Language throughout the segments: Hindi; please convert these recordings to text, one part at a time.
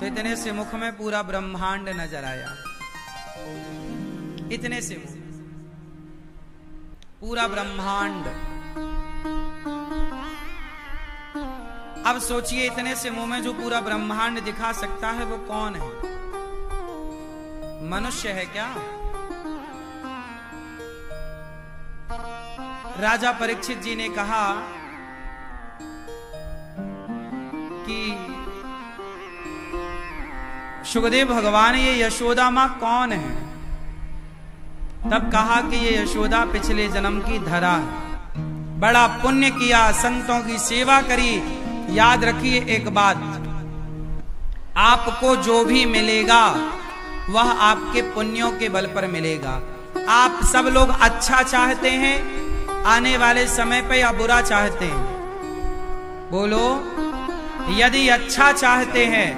तो इतने से मुख में पूरा ब्रह्मांड नजर आया। इतने से मुख, पूरा ब्रह्मांड। अब सोचिए, इतने से मुंह में जो पूरा ब्रह्मांड दिखा सकता है वो कौन है? मनुष्य है क्या? राजा परीक्षित जी ने कहा कि सुखदेव भगवान, ये यशोदा मां कौन है? तब कहा कि ये यशोदा पिछले जन्म की धरा है, बड़ा पुण्य किया, संतों की सेवा करी। याद रखिए एक बात, आपको जो भी मिलेगा वह आपके पुण्यों के बल पर मिलेगा। आप सब लोग अच्छा चाहते हैं आने वाले समय पे या बुरा चाहते हैं? बोलो। यदि अच्छा चाहते हैं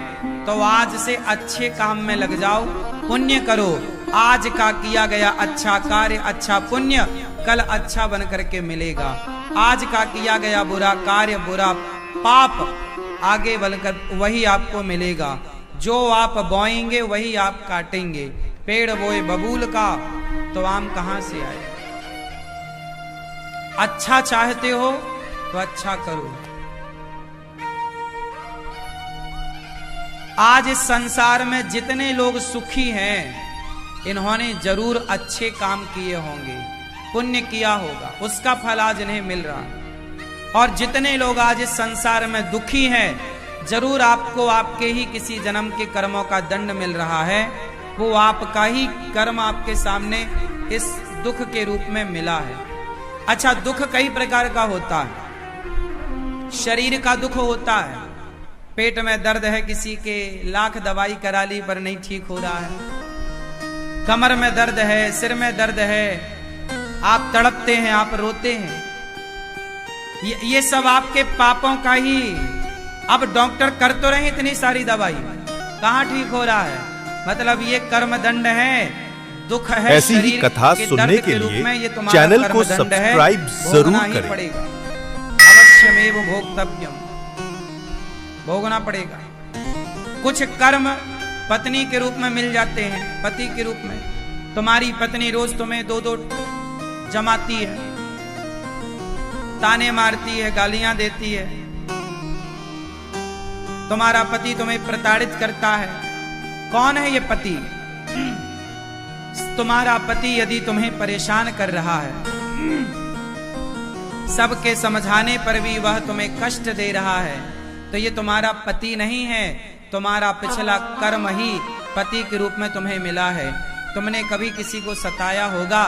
तो आज से अच्छे काम में लग जाओ, पुण्य करो। आज का किया गया अच्छा कार्य, अच्छा पुण्य कल अच्छा बन करके मिलेगा। आज का किया गया बुरा कार्य, बुरा पाप आगे बढ़कर वही आपको मिलेगा। जो आप बोएंगे वही आप काटेंगे। पेड़ बोए बबूल का तो आम कहां से आए? अच्छा चाहते हो तो अच्छा करो। आज इस संसार में जितने लोग सुखी हैं, इन्होंने जरूर अच्छे काम किए होंगे, पुण्य किया होगा, उसका फल आज इन्हें मिल रहा है। और जितने लोग आज इस संसार में दुखी हैं, जरूर आपको आपके ही किसी जन्म के कर्मों का दंड मिल रहा है। वो आपका ही कर्म आपके सामने इस दुख के रूप में मिला है। अच्छा, दुख कई प्रकार का होता है। शरीर का दुख होता है, पेट में दर्द है किसी के, लाख दवाई करा ली पर नहीं ठीक हो रहा है। कमर में दर्द है, सिर में दर्द है, आप तड़पते हैं, आप रोते हैं। ये सब आपके पापों का ही। अब डॉक्टर कर तो रहे इतनी सारी दवाई, कहां ठीक हो रहा है? मतलब ये कर्म दंड है, दुख है। ऐसी ही कथा सुनने के लिए चैनल को सब्सक्राइब जरूर करें। अवश्यमेव भोक्तव्यम, भोगना पड़ेगा। कुछ कर्म पत्नी के रूप में मिल जाते हैं, पति के रूप में। तुम्हारी पत्नी रोज तुम्हें दो दो जमाती है, ताने मारती है, गालियां देती है। तुम्हारा पति तुम्हें प्रताड़ित करता है। कौन है ये पति? तुम्हारा पति यदि तुम्हें परेशान कर रहा है, सबके समझाने पर भी वह तुम्हें कष्ट दे रहा है, तो ये तुम्हारा पति नहीं है, तुम्हारा पिछला कर्म ही पति के रूप में तुम्हें मिला है। तुमने कभी किसी को सताया होगा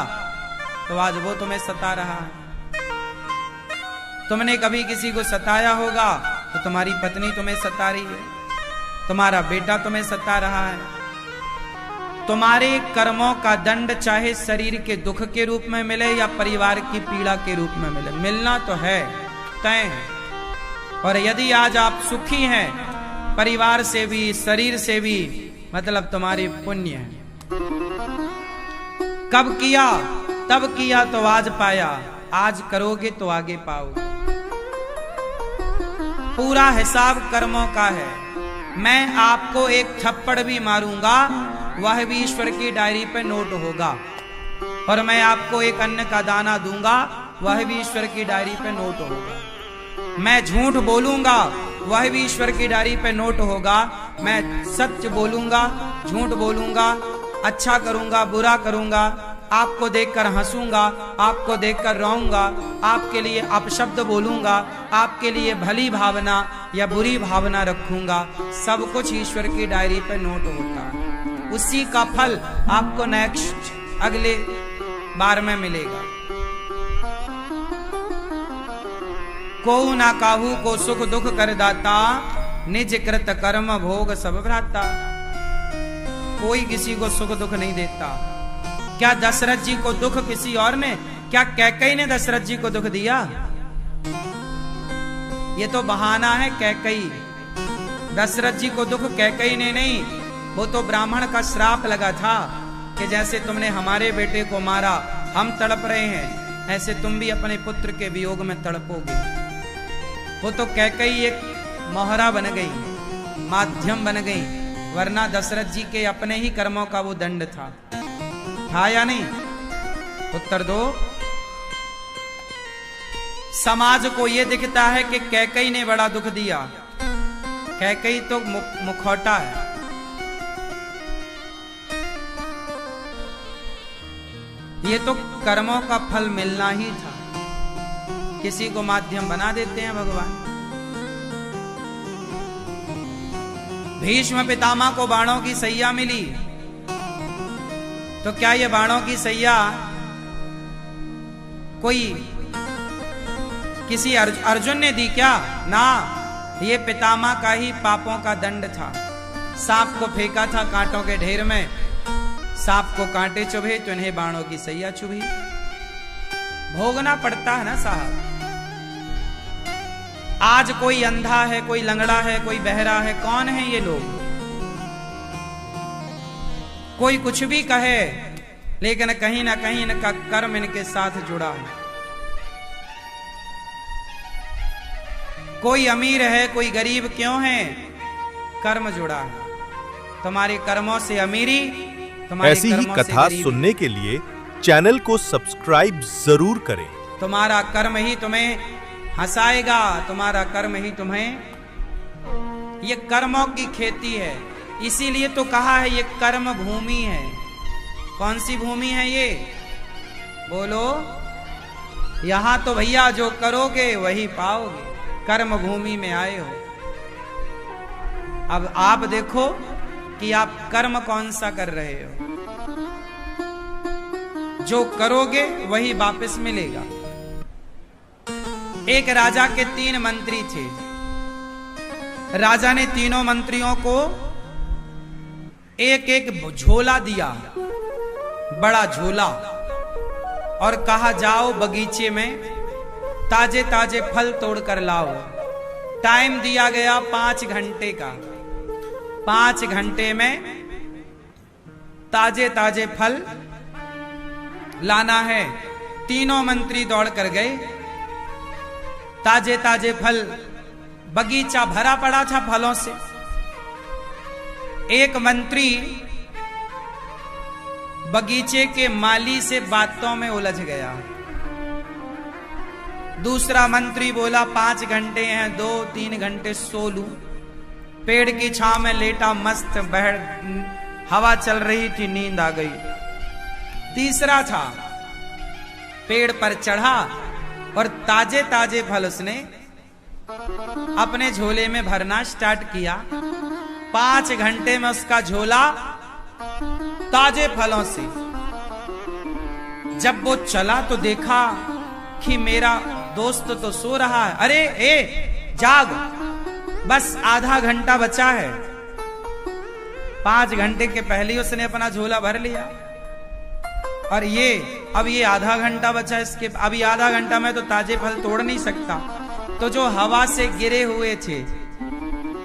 तो आज वो तुम्हें सता रहा है। तुमने कभी किसी को सताया होगा तो तुम्हारी पत्नी तुम्हें सता रही है, तुम्हारा बेटा तुम्हें सता रहा है। तुम्हारे कर्मों का दंड चाहे शरीर के दुख के रूप में मिले या परिवार की पीड़ा के रूप में मिले, मिलना तो है, तय है। और यदि आज आप सुखी हैं, परिवार से भी शरीर से भी, मतलब तुम्हारे पुण्य है। कब किया? तब किया तो आज पाया, आज करोगे तो आगे पाओगे। पूरा हिसाब कर्मों का है। मैं आपको एक थप्पड़ भी मारूंगा, वह भी ईश्वर की डायरी पे नोट होगा। और मैं आपको एक अन्न का दाना दूंगा, वह भी ईश्वर की डायरी पे नोट होगा। मैं झूठ बोलूंगा, वह भी ईश्वर की डायरी पे नोट होगा। मैं सच बोलूंगा, झूठ बोलूंगा, अच्छा करूंगा, बुरा करूंगा, आपको देखकर हंसूंगा, आपको देखकर रोऊंगा, आपके लिए अपशब्द बोलूंगा, आपके लिए भली भावना या बुरी भावना रखूंगा। सब कुछ ईश्वर की डायरी पे नोट होता है। उसी का फल आपको नेक्स्ट अगले बार में मिलेगा। को ना काहू को सुख दुख कर दाता, निज कृत कर्म भोग सब भ्राता। कोई किसी को सुख दुख नहीं देता। क्या दशरथ जी को दुख किसी और ने? क्या कैकई ने दशरथ जी को दुख दिया? ये तो बहाना है कैकई। दशरथ जी को दुख कैकई ने नहीं, वो तो ब्राह्मण का श्राप लगा था कि जैसे तुमने हमारे बेटे को मारा, हम तड़प रहे हैं, ऐसे तुम भी अपने पुत्र के वियोग में तड़पोगे। वो तो कैकई एक मोहरा बन गई, माध्यम बन गई वरना दशरथ जी के अपने ही कर्मों का वो दंड था या नहीं? उत्तर दो। समाज को ये दिखता है कि कैकेयी ने बड़ा दुख दिया। कैकेयी तो मुखौटा है। ये तो कर्मों का फल मिलना ही था, किसी को माध्यम बना देते हैं भगवान। भीष्म पितामह को बाणों की सैया मिली, तो क्या ये बाणों की सैया कोई किसी अर्जुन ने दी क्या? ना, ये पितामह का ही पापों का दंड था। सांप को फेंका था कांटों के ढेर में, सांप को कांटे चुभे तो इन्हें बाणों की सैया चुभी। भोगना पड़ता है ना साहब। आज कोई अंधा है, कोई लंगड़ा है, कोई बहरा है, कौन है ये लोग? कोई कुछ भी कहे, लेकिन कहीं ना कहीं इनका कर्म इनके साथ जुड़ा है। कोई अमीर है, कोई गरीब, क्यों है? कर्म जुड़ा है। तुम्हारे कर्मों से अमीरी, तुम्हारे ऐसी ही कथा सुनने के लिए चैनल को सब्सक्राइब जरूर करें। तुम्हारा कर्म ही तुम्हें हंसाएगा, तुम्हारा कर्म ही तुम्हें। ये कर्मों की खेती है, इसीलिए तो कहा है ये कर्म भूमि है। कौन सी भूमि है ये? बोलो। यहां तो भैया जो करोगे वही पाओगे। कर्म भूमि में आए हो। अब आप देखो कि आप कर्म कौन सा कर रहे हो। जो करोगे वही वापस मिलेगा। एक राजा के 3 मंत्री थे। राजा ने तीनों मंत्रियों को एक एक झोला दिया, बड़ा झोला, और कहा जाओ बगीचे में ताजे ताजे फल तोड़ कर लाओ। टाइम दिया गया 5 घंटे का। 5 घंटे में ताजे ताजे फल लाना है। तीनों मंत्री दौड़ कर गए। ताजे ताजे फल, बगीचा भरा पड़ा था फलों से। एक मंत्री बगीचे के माली से बातों में उलझ गया। दूसरा मंत्री बोला 5 घंटे हैं, 2-3 घंटे सो लूं। पेड़ की छांव में लेटा, मस्त हवा चल रही थी, नींद आ गई। तीसरा था, पेड़ पर चढ़ा और ताजे ताजे फल उसने अपने झोले में भरना स्टार्ट किया। 5 घंटे में उसका झोला ताजे फलों से। जब वो चला तो देखा कि मेरा दोस्त तो सो रहा है। अरे जाग, बस आधा घंटा बचा है। 5 घंटे के पहले ही उसने अपना झोला भर लिया, और अब ये आधा घंटा बचा। इसके अभी आधा घंटा में तो ताजे फल तोड़ नहीं सकता। तो जो हवा से गिरे हुए थे,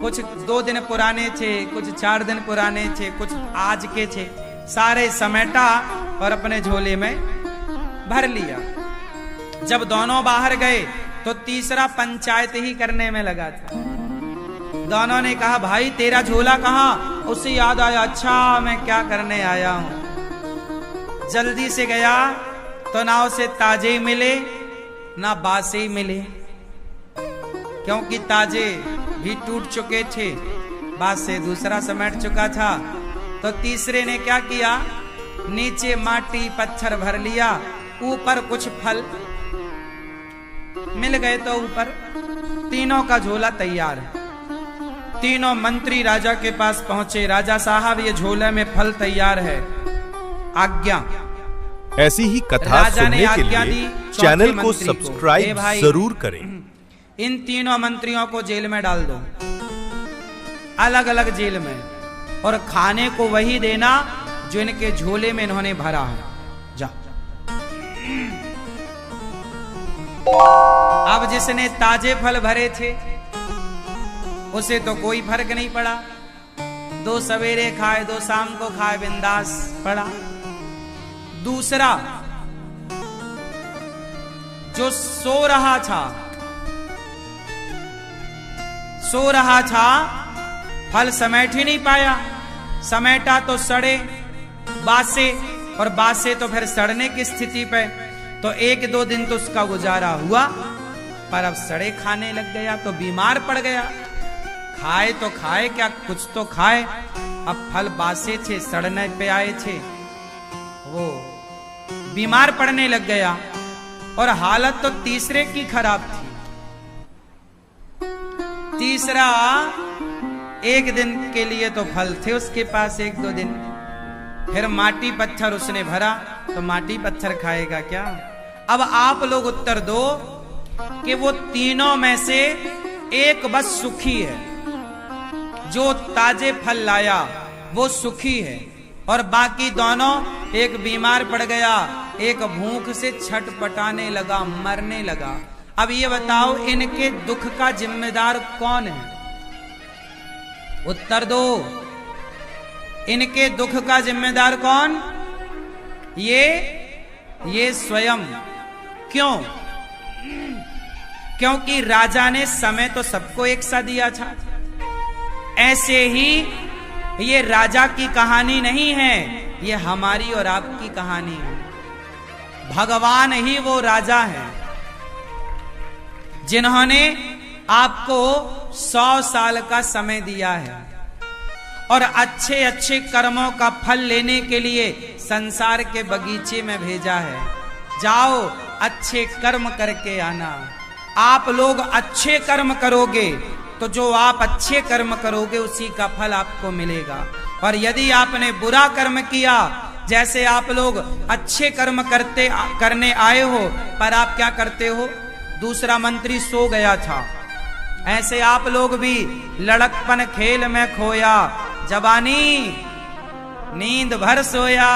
कुछ 2 दिन पुराने थे, कुछ 4 दिन पुराने थे, कुछ आज के थे, सारे समेटा और अपने झोले में भर लिया। जब दोनों बाहर गए तो तीसरा पंचायत ही करने में लगा था। दोनों ने कहा, भाई तेरा झोला कहाँ? उससे याद आया, अच्छा मैं क्या करने आया हूं। जल्दी से गया तो ना उसे ताजे ही मिले ना बासे ही मिले, क्योंकि ताजे भी टूट चुके थे, बासे दूसरा समेट चुका था। तो तीसरे ने क्या किया, नीचे माटी पत्थर भर लिया, ऊपर कुछ फल मिल गए तो ऊपर। तीनों का झोला तैयार है। तीनों मंत्री राजा के पास पहुंचे। राजा साहब, ये झोले में फल तैयार है, आज्ञा। ऐसी ही कथा सुनने के लिए चैनल को सब्सक्राइब जरूर करें। इन तीनों मंत्रियों को जेल में डाल दो, अलग अलग जेल में, और खाने को वही देना जो इनके झोले में इन्होंने भरा है। जा। अब जिसने ताजे फल भरे थे उसे तो कोई फर्क नहीं पड़ा। 2 सवेरे खाए, 2 शाम को खाए, बिंदास पड़ा। दूसरा जो सो रहा था, फल समेट ही नहीं पाया, समेटा तो सड़े बासे, और बासे तो फिर सड़ने की स्थिति पे। तो 1-2 दिन तो उसका गुजारा हुआ, पर अब सड़े खाने लग गया तो बीमार पड़ गया। खाए तो खाए क्या, कुछ तो खाए, अब फल बासे थे, सड़ने पे आए थे, वो बीमार पड़ने लग गया। और हालत तो तीसरे की खराब थी। तीसरा 1 दिन के लिए तो फल थे उसके पास, 1-2 दिन, फिर माटी पत्थर उसने भरा, तो माटी पत्थर खाएगा क्या। अब आप लोग उत्तर दो कि वो तीनों में से एक बस सुखी है, जो ताजे फल लाया वो सुखी है, और बाकी दोनों, एक बीमार पड़ गया, एक भूख से छटपटाने लगा, मरने लगा। अब ये बताओ इनके दुख का जिम्मेदार कौन है? उत्तर दो, इनके दुख का जिम्मेदार कौन? ये स्वयं। क्यों? क्योंकि राजा ने समय तो सबको एक सा दिया था। ऐसे ही ये राजा की कहानी नहीं है, ये हमारी और आपकी कहानी है। भगवान ही वो राजा है जिन्होंने आपको 100 साल का समय दिया है, और अच्छे अच्छे कर्मों का फल लेने के लिए संसार के बगीचे में भेजा है। जाओ अच्छे कर्म करके आना। आप लोग अच्छे कर्म करोगे तो जो आप अच्छे कर्म करोगे उसी का फल आपको मिलेगा। और यदि आपने बुरा कर्म किया, जैसे आप लोग अच्छे कर्म करने आए हो, पर आप क्या करते हो, दूसरा मंत्री सो गया था, ऐसे आप लोग भी लड़कपन खेल में खोया, जवानी नींद भर सोया।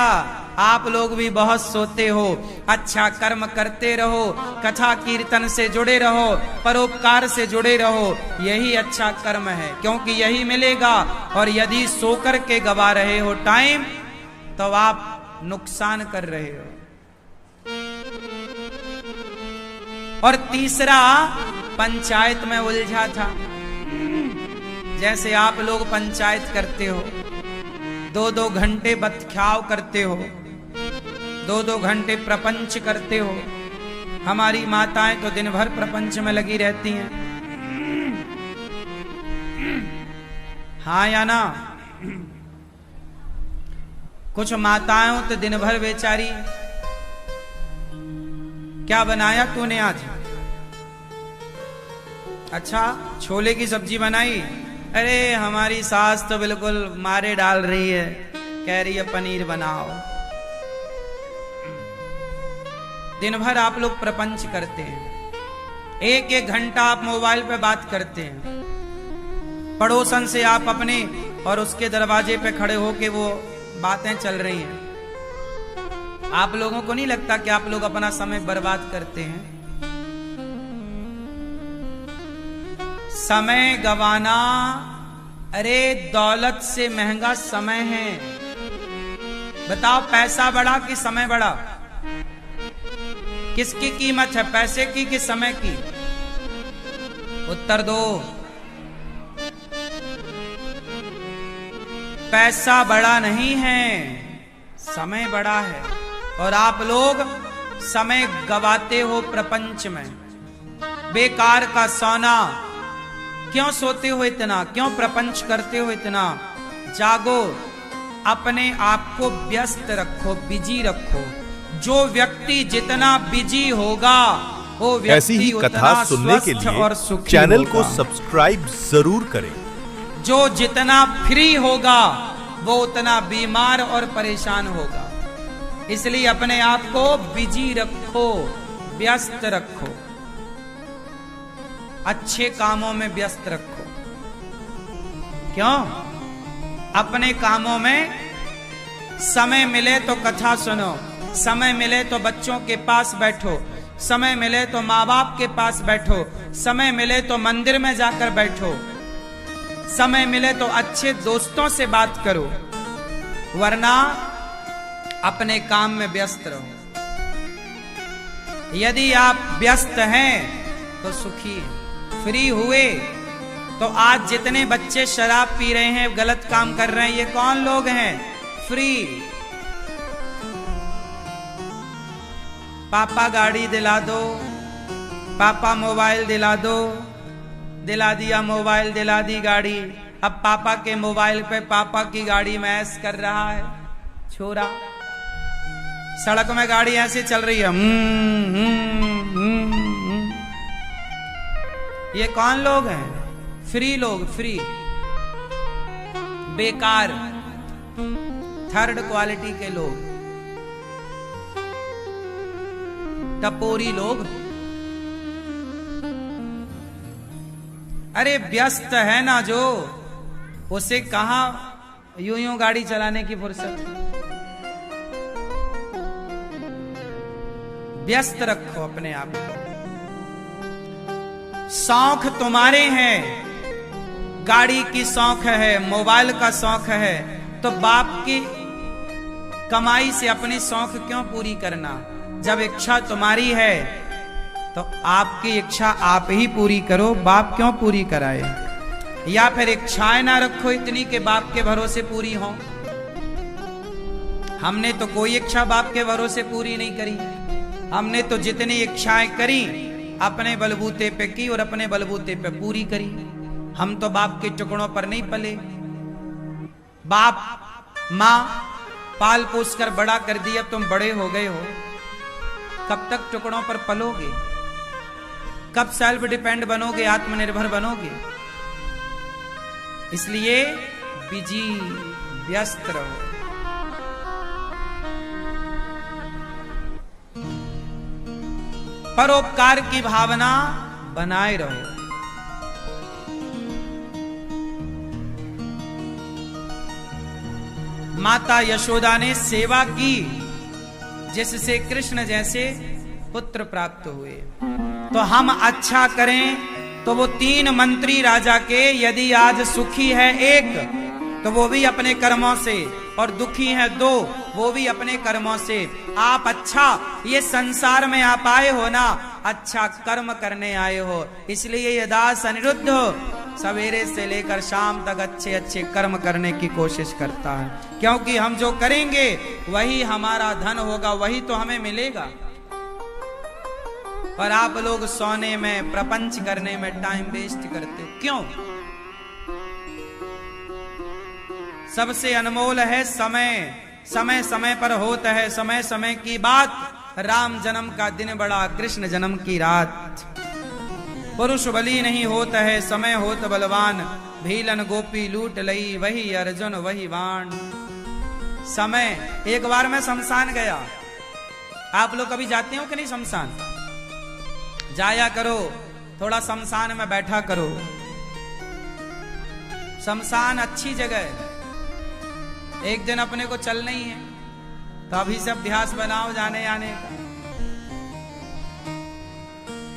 आप लोग भी बहुत सोते हो। अच्छा कर्म करते रहो, कथा कीर्तन से जुड़े रहो, परोपकार से जुड़े रहो, यही अच्छा कर्म है, क्योंकि यही मिलेगा। और यदि सोकर के गवा रहे हो टाइम, तो आप नुकसान कर रहे हो। और तीसरा पंचायत में उलझा था। जैसे आप लोग पंचायत करते हो, 2-2 घंटे बतख्याव करते हो, 2-2 घंटे प्रपंच करते हो। हमारी माताएं तो दिन भर प्रपंच में लगी रहती हैं, हाँ या ना? कुछ माताएं तो दिन भर बेचारी, क्या बनाया तूने आज? अच्छा छोले की सब्जी बनाई। अरे हमारी सास तो बिल्कुल मारे डाल रही है, कह रही है पनीर बनाओ। दिन भर आप लोग प्रपंच करते हैं, 1-1 घंटा आप मोबाइल पे बात करते हैं, पड़ोसन से आप अपने और उसके दरवाजे पे खड़े होके वो बातें चल रही हैं। आप लोगों को नहीं लगता कि आप लोग अपना समय बर्बाद करते हैं? समय गवाना, अरे दौलत से महंगा समय है। बताओ पैसा बड़ा कि समय बड़ा? किसकी कीमत है, पैसे की कि समय की? उत्तर दो। पैसा बड़ा नहीं है, समय बड़ा है। और आप लोग समय गवाते हो प्रपंच में, बेकार का सोना। क्यों सोते हो इतना, क्यों प्रपंच करते हो इतना? जागो, अपने आप को व्यस्त रखो, बिजी रखो। जो व्यक्ति जितना बिजी होगा वो व्यक्ति ऐसी ही कथा सुनने के लिए चैनल को सब्सक्राइब जरूर करें। जो जितना फ्री होगा वो उतना बीमार और परेशान होगा। इसलिए अपने आप को बिजी रखो, व्यस्त रखो, अच्छे कामों में व्यस्त रखो। क्यों? अपने कामों में समय मिले तो कथा सुनो, समय मिले तो बच्चों के पास बैठो, समय मिले तो माँ बाप के पास बैठो, समय मिले तो मंदिर में जाकर बैठो, समय मिले तो अच्छे दोस्तों से बात करो, वरना अपने काम में व्यस्त रहो। यदि आप व्यस्त हैं तो सुखी हैं। फ्री हुए तो आज जितने बच्चे शराब पी रहे हैं, गलत काम कर रहे हैं, ये कौन लोग हैं? फ्री। पापा गाड़ी दिला दो, पापा मोबाइल दिला दो, दिला दिया मोबाइल, दिला दी गाड़ी। अब पापा के मोबाइल पे पापा की गाड़ी में ऐश कर रहा है छोरा। सड़क में गाड़ी ऐसे चल रही है, ये कौन लोग हैं? फ्री लोग, फ्री, बेकार, थर्ड क्वालिटी के लोग, टपोरी लोग। अरे व्यस्त है ना जो, उसे कहां यूं यूं गाड़ी चलाने की फुर्सत। व्यस्त रखो अपने आप को। शौक तुम्हारे हैं, गाड़ी की शौक है, मोबाइल का शौक है, तो बाप की कमाई से अपनी शौक क्यों पूरी करना? जब इच्छा तुम्हारी है तो आपकी इच्छा आप ही पूरी करो, बाप क्यों पूरी कराए? या फिर इच्छाएं ना रखो इतनी कि बाप के भरोसे पूरी हो। हमने तो कोई इच्छा बाप के भरोसे पूरी नहीं करी। हमने तो जितनी इच्छाएं करी अपने बलबूते पे की और अपने बलबूते पे पूरी करी। हम तो बाप के टुकड़ों पर नहीं पले। बाप माँ पाल पोस कर बड़ा कर दिया, तुम बड़े हो गए हो, कब तक टुकड़ों पर पलोगे? कब सेल्फ डिपेंड बनोगे, आत्मनिर्भर बनोगे? इसलिए बिजी, व्यस्त रहो। परोपकार की भावना बनाए रहो। माता यशोदा ने सेवा की, जिससे कृष्ण जैसे पुत्र प्राप्त हुए। तो हम अच्छा करें तो वो 3 मंत्री राजा के यदि आज सुखी है 1 तो वो भी अपने कर्मों से, और दुखी है 2 वो भी अपने कर्मों से। आप अच्छा, ये संसार में आप आए हो ना, अच्छा कर्म करने आए हो। इसलिए ये दास अनिरुद्ध सवेरे से लेकर शाम तक अच्छे अच्छे कर्म करने की कोशिश करता है, क्योंकि हम जो करेंगे वही हमारा धन होगा, वही तो हमें मिलेगा। और आप लोग सोने में, प्रपंच करने में टाइम वेस्ट करते हो, क्यों? सबसे अनमोल है समय, समय समय पर होता है, समय समय की बात। राम जन्म का दिन बड़ा, कृष्ण जन्म की रात। पुरुष बली नहीं होता है, समय होत बलवान। भीलन गोपी लूट लई, वही अर्जुन वही बाण। समय। एक बार मैं शमशान गया। आप लोग कभी जाते हो कि नहीं शमशान? जाया करो, थोड़ा शमशान में बैठा करो। शमशान अच्छी जगह है। एक दिन अपने को चलना ही है, तो अभी से अभ्यास बनाओ जाने आने का।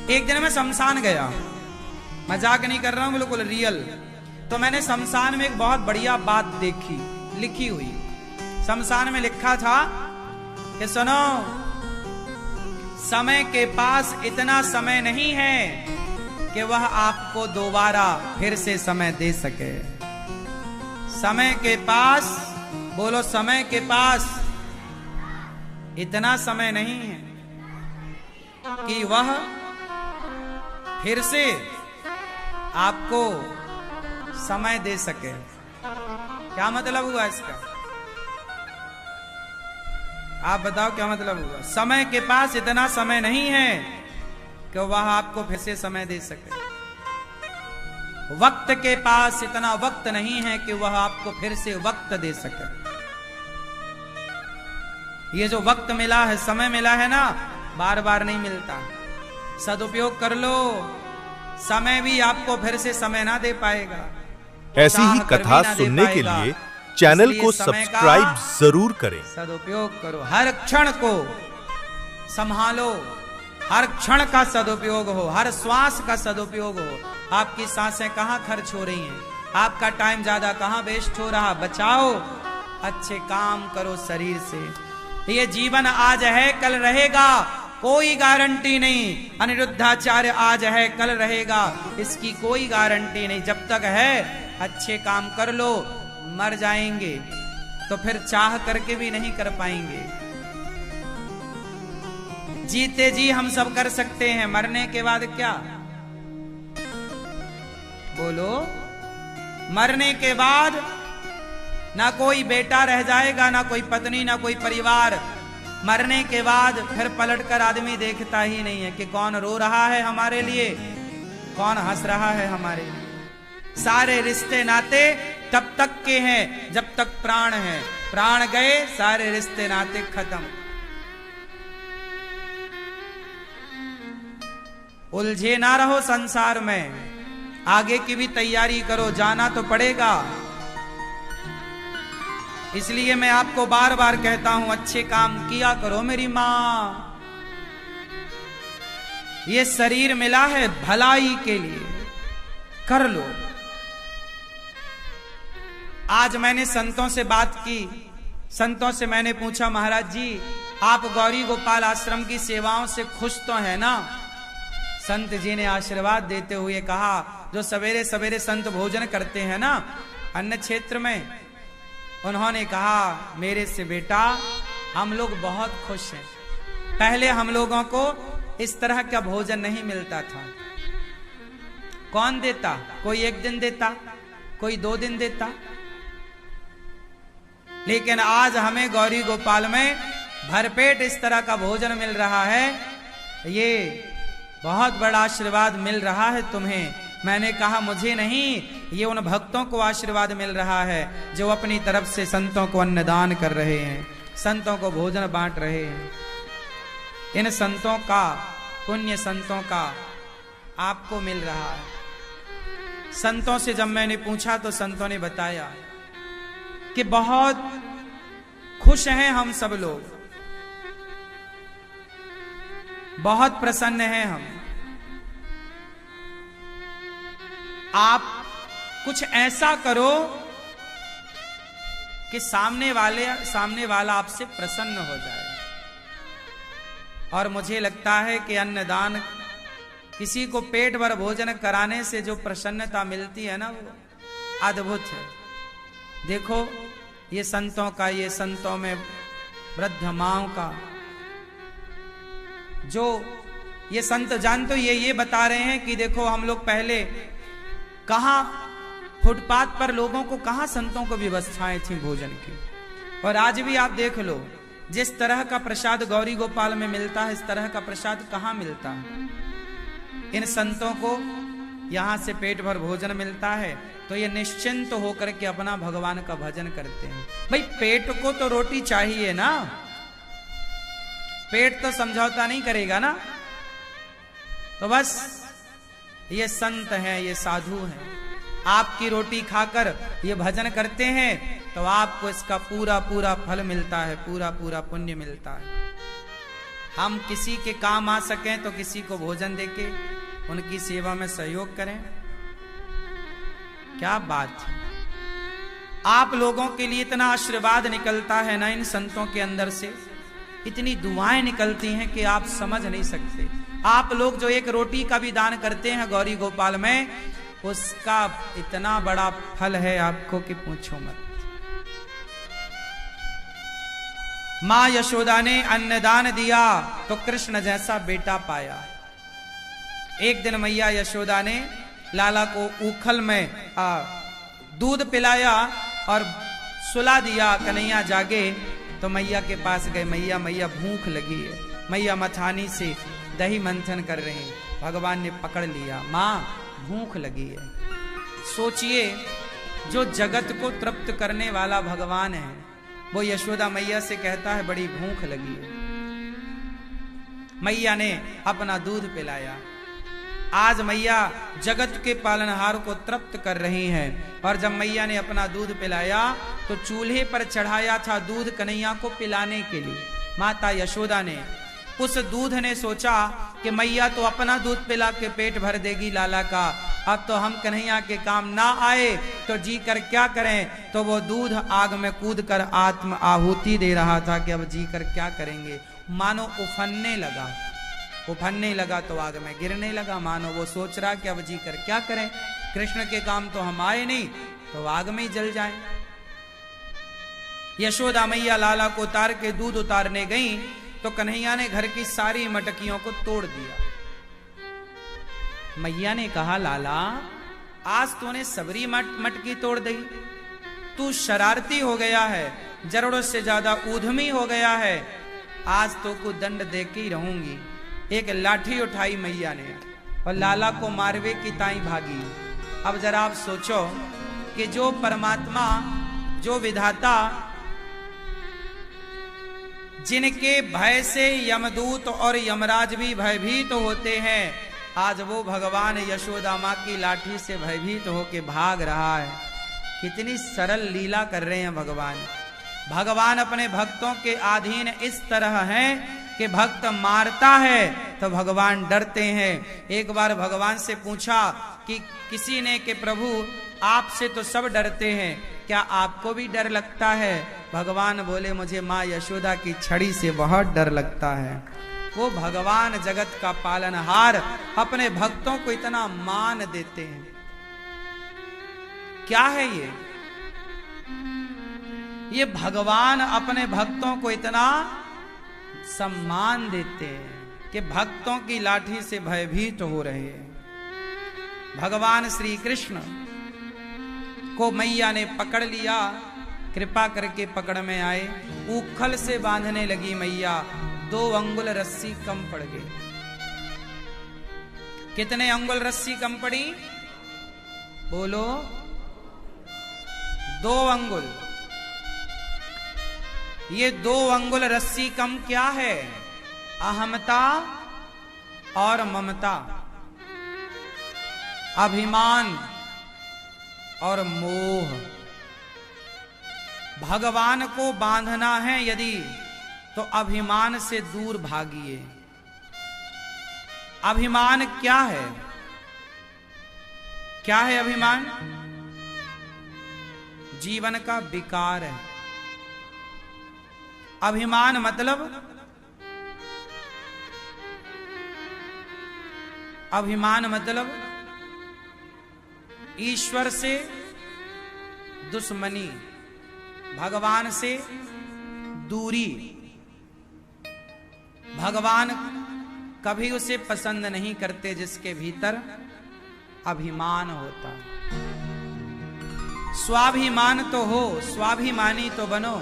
एक दिन मैं शमशान गया, मजाक नहीं कर रहा हूं, बिल्कुल रियल। तो मैंने शमशान में एक बहुत बढ़िया बात देखी, लिखी हुई। शमशान में लिखा था कि सुनो, समय के पास इतना समय नहीं है कि वह आपको दोबारा फिर से समय दे सके। समय के पास, बोलो, समय के पास इतना समय नहीं है कि वह फिर से आपको समय दे सके। क्या मतलब हुआ इसका? आप बताओ क्या मतलब हुआ? समय के पास इतना समय नहीं है कि वह आपको फिर से समय दे सके। वक्त के पास इतना वक्त नहीं है कि वह आपको फिर से वक्त दे सके। ये जो वक्त मिला है, समय मिला है ना, बार बार नहीं मिलता। सदुपयोग कर लो, समय भी आपको फिर से समय ना दे पाएगा। ऐसी ही कथा सुनने के लिए चैनल को सब्सक्राइब जरूर करें। सदुपयोग करो, हर क्षण को संभालो, हर क्षण का सदुपयोग हो, हर श्वास का सदुपयोग हो। आपकी सांसें कहाँ खर्च हो रही हैं, आपका टाइम ज्यादा कहाँ वेस्ट हो रहा, बचाओ, अच्छे काम करो शरीर से। ये जीवन आज है कल रहेगा, कोई गारंटी नहीं। अनिरुद्धाचार्य आज है कल रहेगा, इसकी कोई गारंटी नहीं। जब तक है अच्छे काम कर लो, मर जाएंगे तो फिर चाह करके भी नहीं कर पाएंगे। जीते जी हम सब कर सकते हैं, मरने के बाद क्या? बोलो, मरने के बाद ना कोई बेटा रह जाएगा, ना कोई पत्नी, ना कोई परिवार। मरने के बाद फिर पलटकर आदमी देखता ही नहीं है कि कौन रो रहा है हमारे लिए, कौन हंस रहा है हमारे लिए। सारे रिश्ते नाते तब तक के हैं जब तक प्राण है, प्राण गए सारे रिश्ते नाते खत्म। उलझे ना रहो संसार में, आगे की भी तैयारी करो, जाना तो पड़ेगा। इसलिए मैं आपको बार बार कहता हूं, अच्छे काम किया करो मेरी मां। ये शरीर मिला है भलाई के लिए, कर लो। आज मैंने संतों से बात की, संतों से मैंने पूछा, महाराज जी आप गौरी गोपाल आश्रम की सेवाओं से खुश तो है ना? संत जी ने आशीर्वाद देते हुए कहा, जो सवेरे सवेरे संत भोजन करते हैं ना अन्न क्षेत्र में, उन्होंने कहा मेरे से बेटा हम लोग बहुत खुश हैं। पहले हम लोगों को इस तरह का भोजन नहीं मिलता था। कौन देता? कोई एक दिन देता, कोई 2 दिन देता, लेकिन आज हमें गौरी गोपाल में भरपेट इस तरह का भोजन मिल रहा है। ये बहुत बड़ा आशीर्वाद मिल रहा है तुम्हें। मैंने कहा मुझे नहीं, ये उन भक्तों को आशीर्वाद मिल रहा है जो अपनी तरफ से संतों को अन्नदान कर रहे हैं, संतों को भोजन बांट रहे हैं। इन संतों का पुण्य, संतों का आपको मिल रहा है। संतों से जब मैंने पूछा तो संतों ने बताया कि बहुत खुश हैं हम सब लोग, बहुत प्रसन्न हैं हम। आप कुछ ऐसा करो कि सामने वाला आपसे प्रसन्न हो जाए। और मुझे लगता है कि अन्नदान, किसी को पेट भर भोजन कराने से जो प्रसन्नता मिलती है ना, वो अद्भुत है। देखो ये संतों का, ये संतों में वृद्ध माओं का, जो ये संत जान तो ये बता रहे हैं कि देखो हम लोग पहले कहां फुटपाथ पर लोगों को, कहां संतों को व्यवस्थाएं थी भोजन की। और आज भी आप देख लो, जिस तरह का प्रसाद गौरी गोपाल में मिलता है, इस तरह का प्रसाद कहां मिलता है। इन संतों को यहां से पेट भर भोजन मिलता है तो ये निश्चिंत होकर के अपना भगवान का भजन करते हैं। भाई पेट को तो रोटी चाहिए ना, पेट तो समझौता नहीं करेगा ना। तो बस ये संत हैं, ये साधु हैं, आपकी रोटी खाकर ये भजन करते हैं तो आपको इसका पूरा पूरा फल मिलता है, पूरा पूरा पुण्य मिलता है। हम किसी के काम आ सकें तो किसी को भोजन देके उनकी सेवा में सहयोग करें, क्या बात है। आप लोगों के लिए इतना आशीर्वाद निकलता है ना इन संतों के अंदर से, इतनी दुआएं निकलती हैं कि आप समझ नहीं सकते। आप लोग जो एक रोटी का भी दान करते हैं गौरी गोपाल में, उसका इतना बड़ा फल है आपको कि पूछो मत। मां यशोदा ने अन्नदान दिया तो कृष्ण जैसा बेटा पाया। एक दिन मैया यशोदा ने लाला को ऊखल में दूध पिलाया और सुला दिया। कन्हैया जागे तो मैया के पास गए, मैया मैया भूख लगी है। मैया मथानी से दही मंथन कर रहे हैं, भगवान ने पकड़ लिया, मां भूख लगी है। सोचिए, जो जगत को तृप्त करने वाला भगवान है वो यशोदा मैया से कहता है बड़ी भूख लगी है। मैया ने अपना दूध पिलाया। आज मैया जगत के पालनहार को तृप्त कर रही हैं। और जब मैया ने अपना दूध पिलाया तो चूल्हे पर चढ़ाया था दूध कन्हैया को पिलाने के लिए। माता यशोदा ने उस दूध ने सोचा कि मैया तो अपना दूध पिला के पेट भर देगी लाला का, अब तो हम कन्हैया के काम ना आए तो जी कर क्या करें। तो वो दूध आग में कूद कर आत्म आहुति दे रहा था कि अब जी कर क्या करेंगे। मानो उफनने लगा, उफनने लगा तो आग में गिरने लगा। मानो वो सोच रहा कि अब जी कर क्या करें, कृष्ण के काम तो हम आए नहीं, तो आग में ही जल जाएं। यशोदा मैया लाला को उतार के दूध उतारने गई तो कन्हैया ने घर की सारी मटकियों को तोड़ दिया। मैया ने कहा, लाला आज तूने सबरी मटकी तोड़ दी, तू शरारती हो गया है, जरूरत से ज्यादा ऊधमी हो गया है, आज तो को दंड दे के ही रहूंगी। एक लाठी उठाई मैया ने और लाला को मारवे की ताई भागी। अब जरा आप सोचो कि जो परमात्मा, जो विधाता, जिनके भय से यमदूत और यमराज भी भयभीत होते हैं, आज वो भगवान यशोदा माँ की लाठी से भयभीत होके भाग रहा है। कितनी सरल लीला कर रहे हैं भगवान। भगवान अपने भक्तों के अधीन इस तरह हैं कि भक्त मारता है तो भगवान डरते हैं। एक बार भगवान से पूछा कि किसी ने कि प्रभु आपसे तो सब डरते हैं, क्या आपको भी डर लगता है? भगवान बोले, मुझे माँ यशोदा की छड़ी से बहुत डर लगता है। वो भगवान जगत का पालनहार अपने भक्तों को इतना मान देते हैं। क्या है ये भगवान अपने भक्तों को इतना सम्मान देते हैं कि भक्तों की लाठी से भयभीत हो रहे हैं। भगवान श्री कृष्ण को मैया ने पकड़ लिया, कृपा करके पकड़ में आए, उखल से बांधने लगी मैया, 2 अंगुल रस्सी कम पड़ गई। कितने अंगुल रस्सी कम पड़ी? बोलो, 2 अंगुल। ये 2 अंगुल रस्सी कम क्या है? अहमता और ममता, अभिमान और मोह। भगवान को बांधना है यदि, तो अभिमान से दूर भागिए। अभिमान क्या है? क्या है अभिमान? जीवन का विकार है। अभिमान मतलब, अभिमान मतलब ईश्वर से दुश्मनी, भगवान से दूरी। भगवान कभी उसे पसंद नहीं करते जिसके भीतर अभिमान होता। स्वाभिमान तो हो, स्वाभिमानी तो बनो,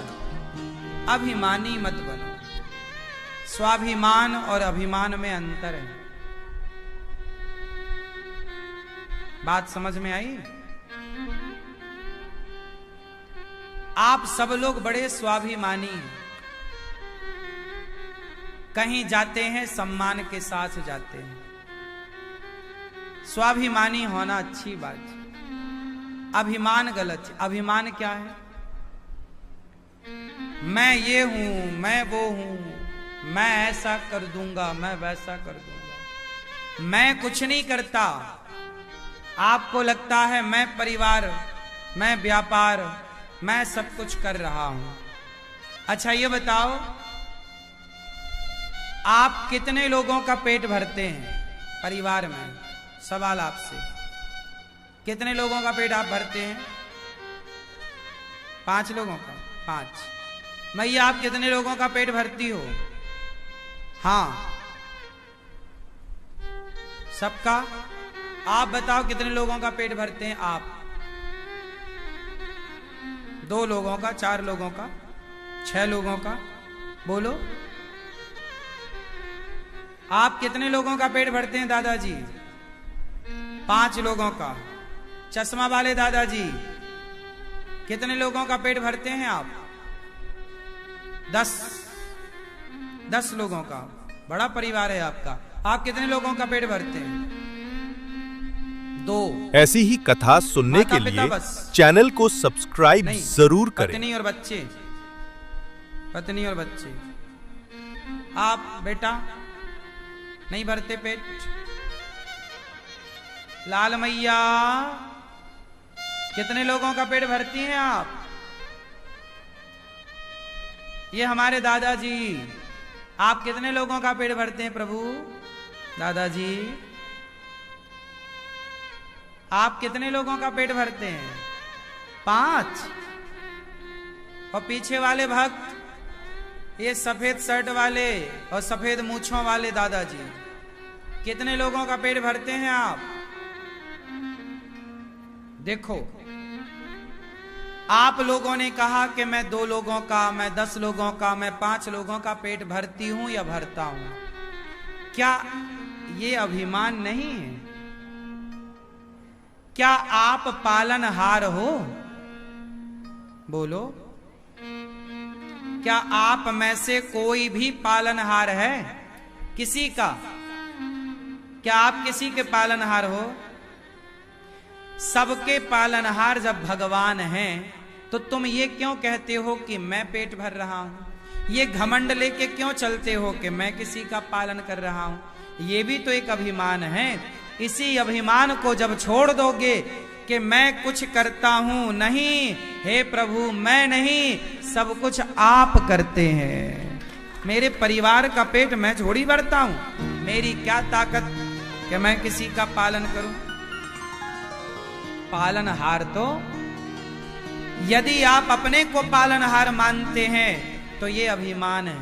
अभिमानी मत बनो। स्वाभिमान और अभिमान में अंतर है। बात समझ में आई? आप सब लोग बड़े स्वाभिमानी हैं। कहीं जाते हैं सम्मान के साथ जाते हैं। स्वाभिमानी होना अच्छी बात है, अभिमान गलत है। अभिमान क्या है? मैं ये हूं, मैं वो हूं, मैं ऐसा कर दूंगा, मैं वैसा कर दूंगा। मैं कुछ नहीं करता। आपको लगता है मैं परिवार, मैं व्यापार, मैं सब कुछ कर रहा हूं। अच्छा ये बताओ, आप कितने लोगों का पेट भरते हैं परिवार में? सवाल आपसे, कितने लोगों का पेट आप भरते हैं? 5 लोगों का? 5। मैया आप कितने लोगों का पेट भरती हो? हाँ, सबका। आप बताओ कितने लोगों का पेट भरते हैं आप? 2 लोगों का, 4 लोगों का, 6 लोगों का? बोलो, आप कितने लोगों का पेट भरते हैं दादाजी? 5 लोगों का। चश्मा वाले दादाजी कितने लोगों का पेट भरते हैं आप? 10 लोगों का। बड़ा परिवार है आपका। आप कितने लोगों का पेट भरते हैं? 2। ऐसी ही कथा सुनने के लिए चैनल को सब्सक्राइब जरूर करें। पत्नी और बच्चे, पत्नी और बच्चे। आप बेटा नहीं भरते पेट? लाल मैया कितने लोगों का पेट भरती हैं आप? ये हमारे दादाजी, आप कितने लोगों का पेट भरते हैं प्रभु? दादाजी, आप कितने लोगों का पेट भरते हैं? 5। और पीछे वाले भक्त, ये सफेद शर्ट वाले और सफेद मूंछों वाले दादाजी, कितने लोगों का पेट भरते हैं आप? देखो, आप लोगों ने कहा कि मैं 2 लोगों का, मैं 10 लोगों का, मैं 5 लोगों का पेट भरती हूं या भरता हूं। क्या ये अभिमान नहीं है? क्या आप पालनहार हो? बोलो, क्या आप में से कोई भी पालनहार है किसी का? क्या आप किसी के पालनहार हो? सबके पालनहार जब भगवान हैं, तो तुम ये क्यों कहते हो कि मैं पेट भर रहा हूं? ये घमंड लेके क्यों चलते हो कि मैं किसी का पालन कर रहा हूं? ये भी तो एक अभिमान है। इसी अभिमान को जब छोड़ दोगे कि मैं कुछ करता हूं, नहीं हे प्रभु, मैं नहीं, सब कुछ आप करते हैं। मेरे परिवार का पेट मैं थोड़ी भरता हूं। मेरी क्या ताकत कि मैं किसी का पालन करूं? पालनहार तो, यदि आप अपने को पालनहार मानते हैं तो ये अभिमान है।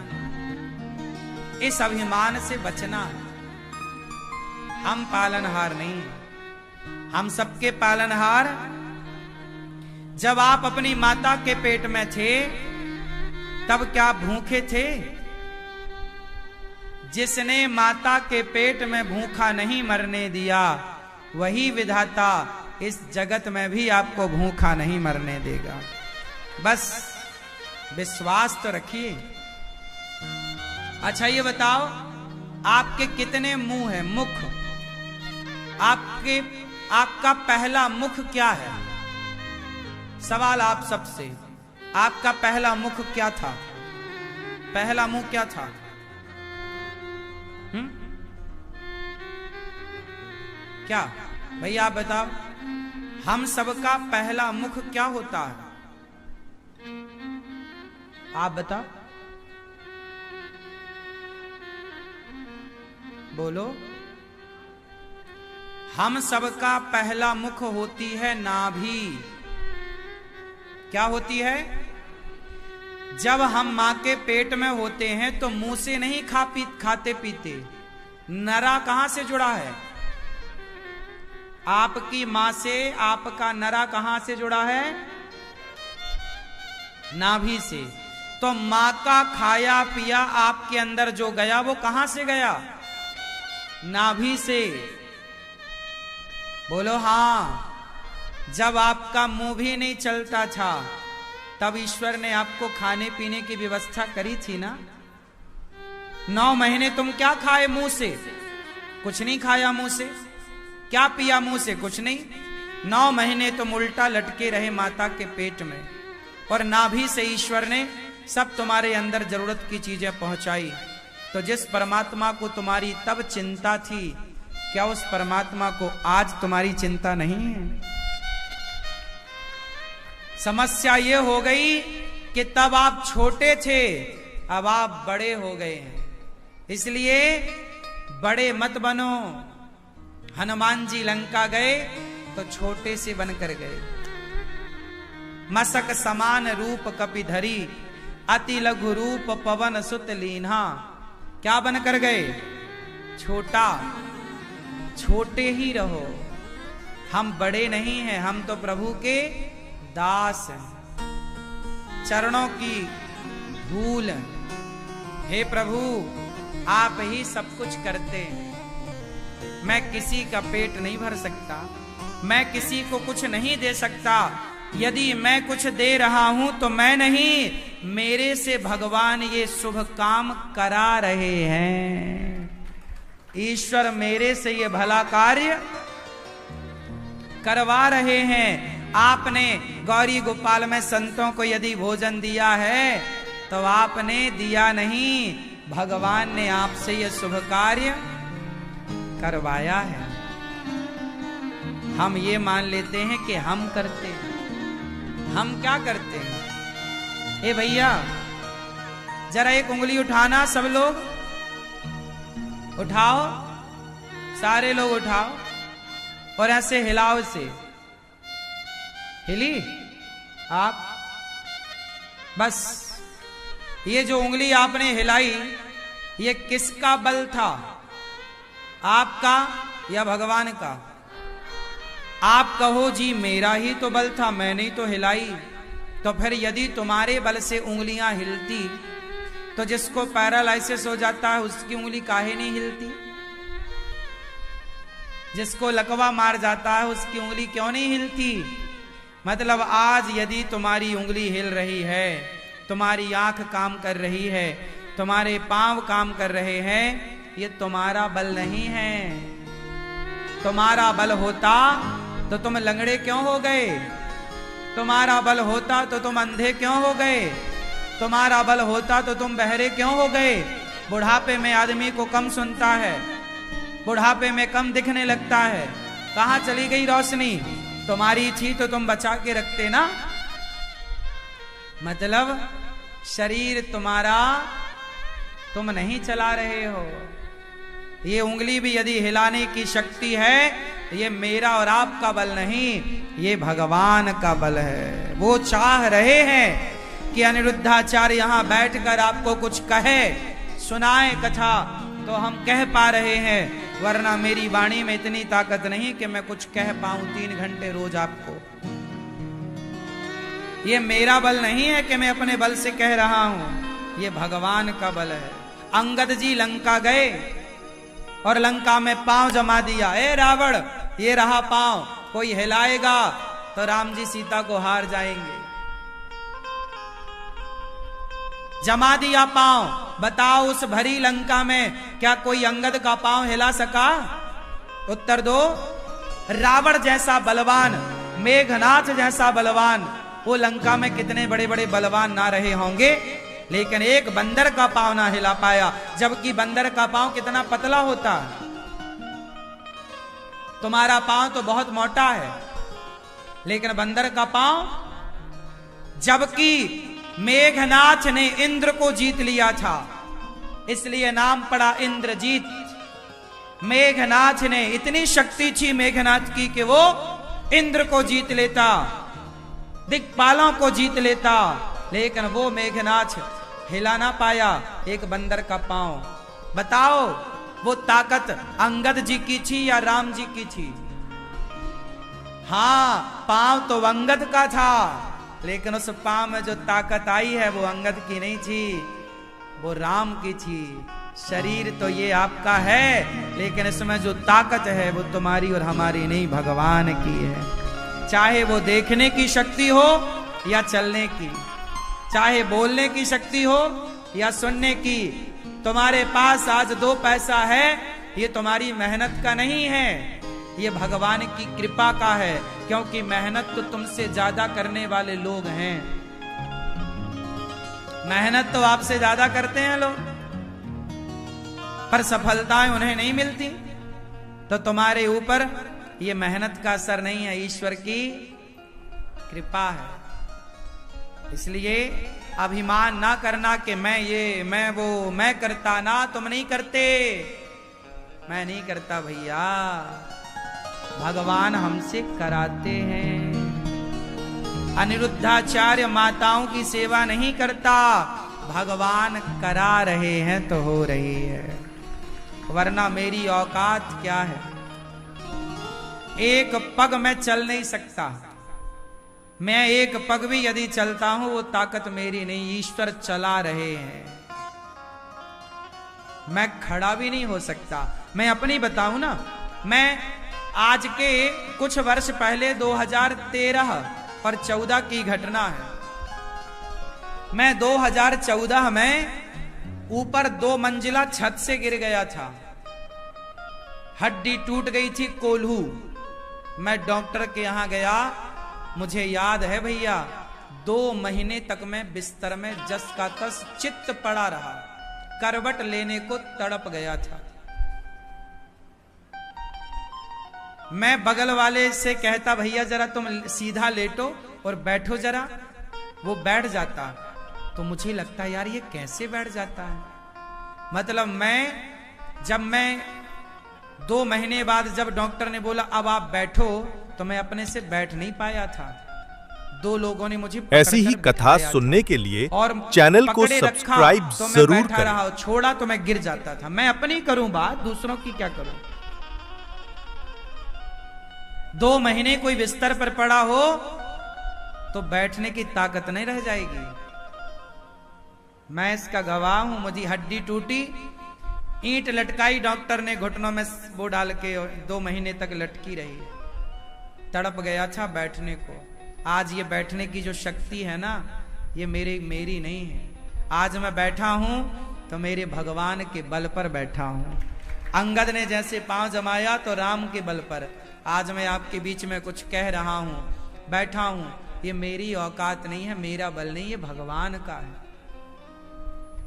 इस अभिमान से बचना है। हम पालनहार नहीं, हम सबके पालनहार। जब आप अपनी माता के पेट में थे, तब क्या भूखे थे? जिसने माता के पेट में भूखा नहीं मरने दिया, वही विधाता इस जगत में भी आपको भूखा नहीं मरने देगा। बस विश्वास तो रखिए। अच्छा ये बताओ, आपके कितने मुंह है? मुख, आपका पहला मुख क्या है? सवाल आप सबसे, आपका पहला मुख क्या था? पहला मुंह क्या था? क्या भैया आप बताओ, हम सबका पहला मुख क्या होता है? आप बताओ, बोलो। हम सबका पहला मुख होती है नाभि। क्या होती है? जब हम मां के पेट में होते हैं तो मुंह से नहीं खाते पीते। नरा कहां से जुड़ा है? आपकी मां से आपका नरा कहां से जुड़ा है? नाभि से। तो मां का खाया पिया आपके अंदर जो गया, वो कहां से गया? नाभि से। बोलो हां। जब आपका मुंह भी नहीं चलता था, तब ईश्वर ने आपको खाने पीने की व्यवस्था करी थी ना। 9 महीने तुम क्या खाए मुंह से? कुछ नहीं खाया मुंह से। क्या पिया मुंह से? कुछ नहीं। 9 महीने तुम उल्टा लटके रहे माता के पेट में, और नाभि से ईश्वर ने सब तुम्हारे अंदर जरूरत की चीजें पहुंचाई। तो जिस परमात्मा को तुम्हारी तब चिंता थी, क्या उस परमात्मा को आज तुम्हारी चिंता नहीं है? समस्या ये हो गई कि तब आप छोटे थे, अब आप बड़े हो गए हैं। इसलिए बड़े मत बनो। हनुमान जी लंका गए तो छोटे से बनकर गए। मसक समान रूप कपिधरी, अति लघु रूप पवन सुत लीन्हा। क्या बनकर गए? छोटा। छोटे ही रहो। हम बड़े नहीं हैं, हम तो प्रभु के दास हैं, चरणों की धूल। हे प्रभु, आप ही सब कुछ करते हैं। मैं किसी का पेट नहीं भर सकता, मैं किसी को कुछ नहीं दे सकता। यदि मैं कुछ दे रहा हूं तो मैं नहीं, मेरे से भगवान ये शुभ काम करा रहे हैं। ईश्वर मेरे से ये भला कार्य करवा रहे हैं। आपने गौरी गोपाल में संतों को यदि भोजन दिया है तो आपने दिया नहीं, भगवान ने आपसे यह शुभ कार्य करवाया है। हम ये मान लेते हैं कि हम करते हैं। हम क्या करते हैं? ए भैया, जरा एक उंगली उठाना, सब लोग उठाओ। सारे लोग उठाओ और ऐसे हिलाओ से। हिली आप? बस ये जो उंगली आपने हिलाई, ये किसका बल था? आपका या भगवान का? आप कहो जी मेरा ही तो बल था, मैंने ही तो हिलाई। तो फिर यदि तुम्हारे बल से उंगलियां हिलती तो जिसको पैरालाइसिस हो जाता है उसकी उंगली काहे नहीं हिलती? जिसको लकवा मार जाता है उसकी उंगली क्यों नहीं हिलती? मतलब आज यदि तुम्हारी उंगली हिल रही है, तुम्हारी आंख काम कर रही है, तुम्हारे पांव काम कर रहे हैं, ये तुम्हारा बल नहीं है। तुम्हारा बल होता तो तुम लंगड़े क्यों हो गए? तुम्हारा बल होता तो तुम अंधे क्यों हो गए? तुम्हारा बल होता तो तुम बहरे क्यों हो गए? बुढ़ापे में आदमी को कम सुनता है, बुढ़ापे में कम दिखने लगता है। कहां चली गई रोशनी? तुम्हारी थी तो तुम बचा के रखते ना। मतलब शरीर तुम्हारा, तुम नहीं चला रहे हो। ये उंगली भी यदि हिलाने की शक्ति है, ये मेरा और आपका बल नहीं, ये भगवान का बल है। वो चाह रहे हैं कि अनिरुद्धाचार्य यहां बैठकर आपको कुछ कहे, सुनाए कथा, तो हम कह पा रहे हैं, वरना मेरी वाणी में इतनी ताकत नहीं कि मैं कुछ कह पाऊं 3 घंटे रोज आपको। ये मेरा बल नहीं है कि मैं अपने बल से कह रहा हूं, ये भगवान का बल है। अंगद जी लंका गए और लंका में पांव जमा दिया। ए रावण, ये रहा पांव, कोई हिलाएगा तो राम जी सीता को हार जाएंगे। जमा दिया पांव। बताओ उस भरी लंका में क्या कोई अंगद का पांव हिला सका? उत्तर दो। रावण जैसा बलवान, मेघनाथ जैसा बलवान, वो लंका में कितने बड़े बड़े बलवान ना रहे होंगे, लेकिन एक बंदर का पांव ना हिला पाया, जबकि बंदर का पांव कितना पतला होता है। तुम्हारा पांव तो बहुत मोटा है, लेकिन बंदर का पांव, जबकि मेघनाथ ने इंद्र को जीत लिया था, इसलिए नाम पड़ा इंद्रजीत। मेघनाथ ने इतनी शक्ति थी मेघनाथ की कि वो इंद्र को जीत लेता, दिक्पालों को जीत लेता, लेकिन वो मेघनाथ हिला ना पाया एक बंदर का पांव। बताओ वो ताकत अंगद जी की थी या राम जी की थी? हां, पांव तो अंगद का था, लेकिन उस पांव में जो ताकत आई है वो अंगद की नहीं थी, वो राम की थी। शरीर तो ये आपका है, लेकिन इसमें जो ताकत है वो तुम्हारी और हमारी नहीं, भगवान की है। चाहे वो देखने की शक्ति हो या चलने की, चाहे बोलने की शक्ति हो या सुनने की। तुम्हारे पास आज 2 पैसा है, ये तुम्हारी मेहनत का नहीं है, ये भगवान की कृपा का है, क्योंकि मेहनत तो तुमसे ज्यादा करने वाले लोग हैं। मेहनत तो आपसे ज्यादा करते हैं लोग, पर सफलताएं उन्हें नहीं मिलती। तो तुम्हारे ऊपर ये मेहनत का असर नहीं है, ईश्वर की कृपा है। इसलिए अभिमान ना करना कि मैं ये, मैं वो, मैं करता ना, तुम नहीं करते। मैं नहीं करता भैया, भगवान हमसे कराते हैं। अनिरुद्धाचार्य माताओं की सेवा नहीं करता, भगवान करा रहे हैं तो हो रही है, वरना मेरी औकात क्या है? एक पग मैं चल नहीं सकता, मैं एक पग भी यदि चलता हूं वो ताकत मेरी नहीं, ईश्वर चला रहे हैं। मैं खड़ा भी नहीं हो सकता। मैं अपनी बताऊं ना, मैं आज के कुछ वर्ष पहले 2013 और 14 की घटना है। मैं 2014 में ऊपर 2 मंजिला छत से गिर गया था, हड्डी टूट गई थी, कोल्हू। मैं डॉक्टर के यहां गया, मुझे याद है भैया 2 महीने तक मैं बिस्तर में जस का तस चित्त पड़ा रहा, करवट लेने को तड़प गया था। मैं बगल वाले से कहता भैया जरा तुम सीधा लेटो और बैठो जरा, वो बैठ जाता, तो मुझे लगता यार ये कैसे बैठ जाता है। मतलब जब मैं 2 महीने बाद जब डॉक्टर ने बोला अब आप बैठो, तो मैं अपने से बैठ नहीं पाया था। 2 लोगों ने मुझे ऐसी ही कथा सुनने के लिए और चैनल को सब्सक्राइब तो जरूर करें। रहा, छोड़ा तो मैं गिर जाता था। मैं अपनी करूं बात, दूसरों की क्या करूं। 2 महीने कोई बिस्तर पर पड़ा हो तो बैठने की ताकत नहीं रह जाएगी। मैं इसका गवाह हूं। मुझे हड्डी टूटी, ईंट लटकाई डॉक्टर ने घुटनों में वो डाल के, 2 महीने तक लटकी रही। तड़प गया था बैठने को। आज ये बैठने की जो शक्ति है ना, ये मेरी नहीं है। आज मैं बैठा हूं तो मेरे भगवान के बल पर बैठा हूं। अंगद ने जैसे पांव जमाया तो राम के बल पर। आज मैं आपके बीच में कुछ कह रहा हूं, बैठा हूं, ये मेरी औकात नहीं है, मेरा बल नहीं, ये भगवान का है।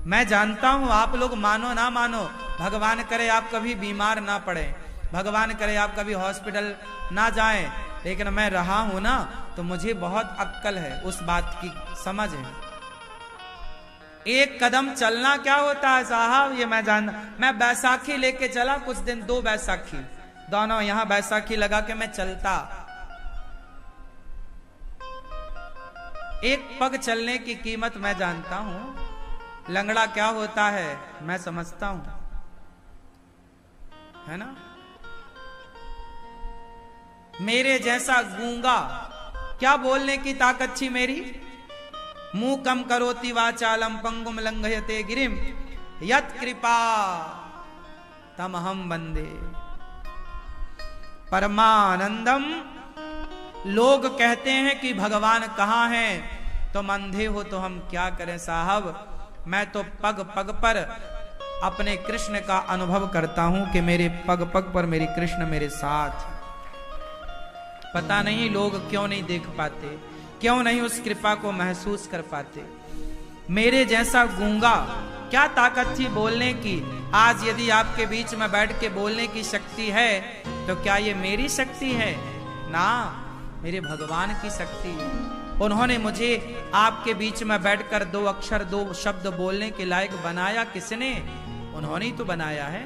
मैं जानता हूं आप लोग मानो ना मानो, भगवान करे आप कभी बीमार ना पड़े, भगवान करे आप कभी हॉस्पिटल ना जाएं, लेकिन मैं रहा हूं ना तो मुझे बहुत अक्ल है, उस बात की समझ है। एक कदम चलना क्या होता है साहब, ये मैं जानता। मैं बैसाखी लेके चला कुछ दिन, 2 बैसाखी, दोनों यहां बैसाखी लगा के मैं चलता। एक पग चलने की कीमत मैं जानता हूं। लंगड़ा क्या होता है मैं समझता हूं, है ना। मेरे जैसा गूंगा, क्या बोलने की ताकत थी मेरी। मुंह कम करोति वाचालम पंगुम लंघयते गिरिम यत कृपा तमहम वंदे परमानंदम। लोग कहते हैं कि भगवान कहां हैं, तुम अंधे हो तो हम क्या करें साहब। मैं तो पग पग पर अपने कृष्ण का अनुभव करता हूं कि मेरे पग पग पर मेरे कृष्ण मेरे साथ। पता नहीं लोग क्यों नहीं देख पाते, क्यों नहीं उस कृपा को महसूस कर पाते। मेरे जैसा गूंगा, क्या ताकत थी बोलने की। आज यदि आपके बीच में बैठ के बोलने की शक्ति है तो क्या ये मेरी शक्ति है ना, मेरे भगवान की शक्ति है। उन्होंने मुझे आपके बीच में बैठकर 2 अक्षर 2 शब्द बोलने के लायक बनाया। किसने? उन्होंने ही तो बनाया है।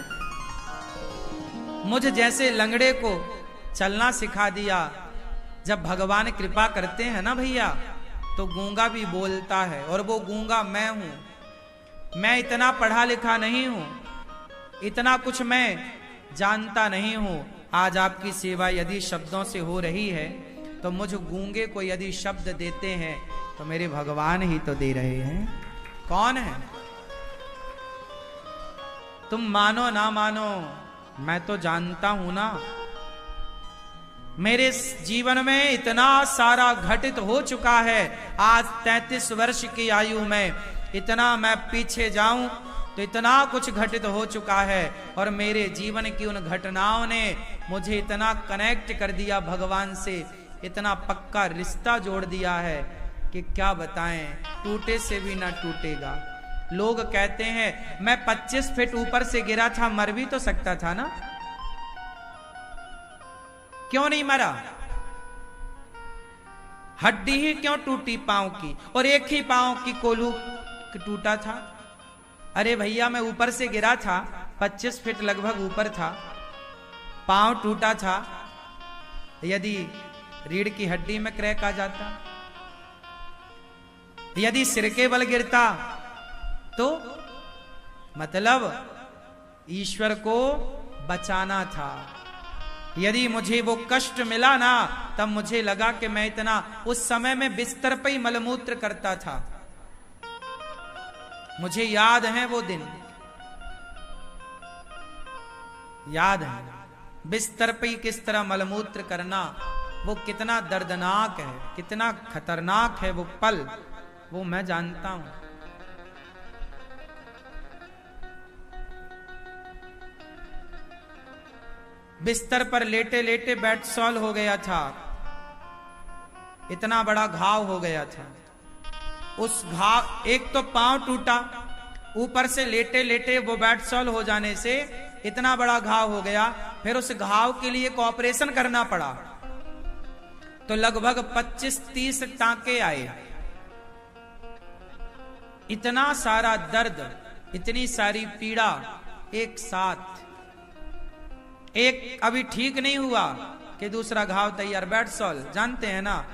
मुझ जैसे लंगड़े को चलना सिखा दिया। जब भगवान कृपा करते हैं ना भैया, तो गूंगा भी बोलता है, और वो गूंगा मैं हूं। मैं इतना पढ़ा लिखा नहीं हूं, इतना कुछ मैं जानता नहीं हूं। आज आपकी सेवा यदि शब्दों से हो रही है तो मुझ गूंगे को यदि शब्द देते हैं तो मेरे भगवान ही तो दे रहे हैं। कौन है? तुम मानो ना मानो, मैं तो जानता हूं ना। मेरे जीवन में इतना सारा घटित हो चुका है। आज 33 वर्ष की आयु में इतना मैं पीछे जाऊं तो इतना कुछ घटित हो चुका है, और मेरे जीवन की उन घटनाओं ने मुझे इतना कनेक्ट कर दिया भगवान से, इतना पक्का रिश्ता जोड़ दिया है कि क्या बताएं, टूटे से भी ना टूटेगा। लोग कहते हैं मैं 25 फीट ऊपर से गिरा था, मर भी तो सकता था ना, क्यों नहीं मरा? हड्डी ही क्यों टूटी पांव की, और एक ही पांव की कोलू टूटा था। अरे भैया मैं ऊपर से गिरा था, 25 फीट लगभग ऊपर था, पांव टूटा था। यदि रीढ़ की हड्डी में क्रैक आ जाता, यदि सिर के बल गिरता, तो मतलब ईश्वर को बचाना था। यदि मुझे वो कष्ट मिला ना, तब मुझे लगा कि मैं इतना, उस समय में बिस्तर पे ही मलमूत्र करता था। मुझे याद है वो दिन, याद है बिस्तर पे ही किस तरह मलमूत्र करना, वो कितना दर्दनाक है, कितना खतरनाक है वो पल, वो मैं जानता हूं। बिस्तर पर लेटे लेटे बेड सॉल हो गया था, इतना बड़ा घाव हो गया था। उस घाव, एक तो पांव टूटा, ऊपर से लेटे लेटे वो बेड सॉल हो जाने से इतना बड़ा घाव हो गया। फिर उस घाव के लिए एक ऑपरेशन करना पड़ा, तो लगभग 25-30 टांके आए। इतना सारा दर्द, इतनी सारी पीड़ा एक साथ। एक अभी ठीक नहीं हुआ कि दूसरा घाव तैयार। बेडसॉल जानते हैं ना,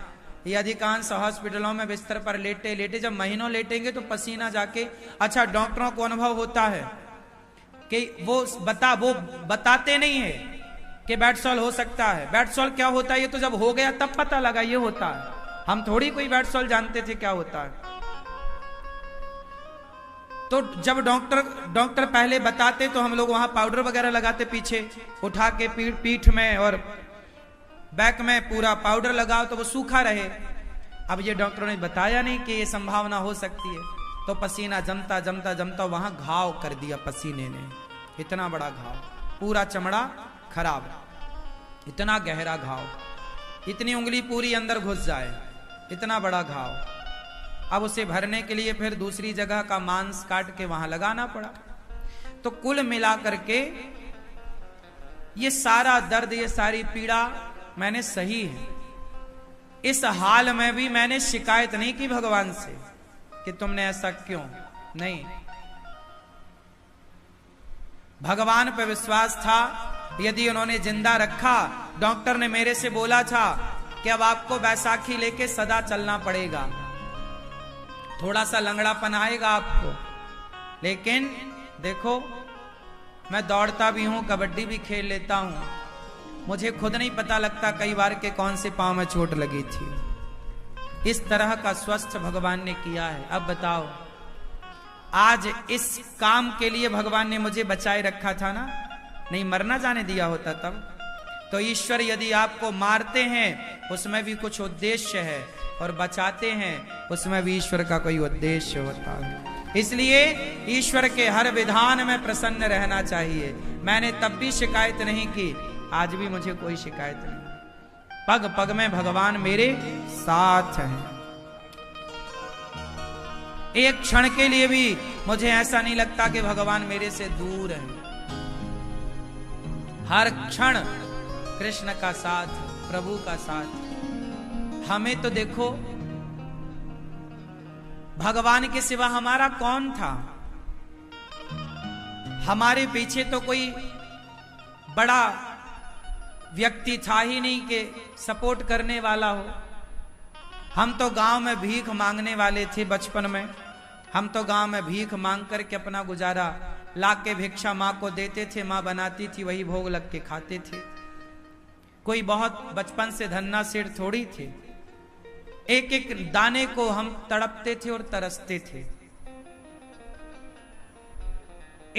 ये अधिकांश हॉस्पिटलों में बिस्तर पर लेटे लेटे जब महीनों लेटेंगे तो पसीना जाके, अच्छा डॉक्टरों को अनुभव होता है कि वो बताते नहीं है कि बेडसॉल हो सकता है। बेडसॉल क्या होता है ये तो जब हो गया तब पता लगा ये होता है। हम थोड़ी कोई बेडसॉल जानते थे क्या होता है। तो जब डॉक्टर पहले बताते तो हम लोग वहां पाउडर वगैरह लगाते, पीछे उठा के पीठ में और बैक में पूरा पाउडर लगाओ तो वो सूखा रहे। अब ये डॉक्टरों ने बताया नहीं कि ये संभावना हो सकती है, तो पसीना जमता जमता जमता वहां घाव कर दिया पसीने ने, इतना बड़ा घाव, पूरा चमड़ा खराब, इतना गहरा घाव, इतनी उंगली पूरी अंदर घुस जाए, इतना बड़ा घाव। अब उसे भरने के लिए फिर दूसरी जगह का मांस काट के वहां लगाना पड़ा। तो कुल मिला करके ये सारा दर्द, ये सारी पीड़ा मैंने सही है। इस हाल में भी मैंने शिकायत नहीं की भगवान से कि तुमने ऐसा क्यों, नहीं, भगवान पे विश्वास था। यदि उन्होंने जिंदा रखा, डॉक्टर ने मेरे से बोला था कि अब आपको बैसाखी लेके सदा चलना पड़ेगा, थोड़ा सा लंगड़ापन आएगा आपको, लेकिन देखो मैं दौड़ता भी हूं, कबड्डी भी खेल लेता हूं, मुझे खुद नहीं पता लगता कई बार के कौन से पांव में चोट लगी थी। इस तरह का स्वस्थ भगवान ने किया है। अब बताओ, आज इस काम के लिए भगवान ने मुझे बचाए रखा था ना, नहीं मरना जाने दिया होता तब। तो ईश्वर यदि आपको मारते हैं उसमें भी कुछ उद्देश्य है, और बचाते हैं उसमें भी ईश्वर का कोई उद्देश्य होता है। इसलिए ईश्वर के हर विधान में प्रसन्न रहना चाहिए। मैंने तब भी शिकायत नहीं की, आज भी मुझे कोई शिकायत नहीं। पग पग में भगवान मेरे साथ हैं। एक क्षण के लिए भी मुझे ऐसा नहीं लगता कि भगवान मेरे से दूर है। हर क्षण कृष्ण का साथ, प्रभु का साथ। हमें तो देखो, भगवान के सिवा हमारा कौन था? हमारे पीछे तो कोई बड़ा व्यक्ति था ही नहीं कि सपोर्ट करने वाला हो। हम तो गांव में भीख मांगने वाले थे बचपन में। हम तो गांव में भीख मांग करके अपना गुजारा, ला के भिक्षा माँ को देते थे, माँ बनाती थी, वही भोग लग के खाते थे। कोई बहुत बचपन से धन्ना सेठ थोड़ी थे। एक एक दाने को हम तड़पते थे और तरसते थे।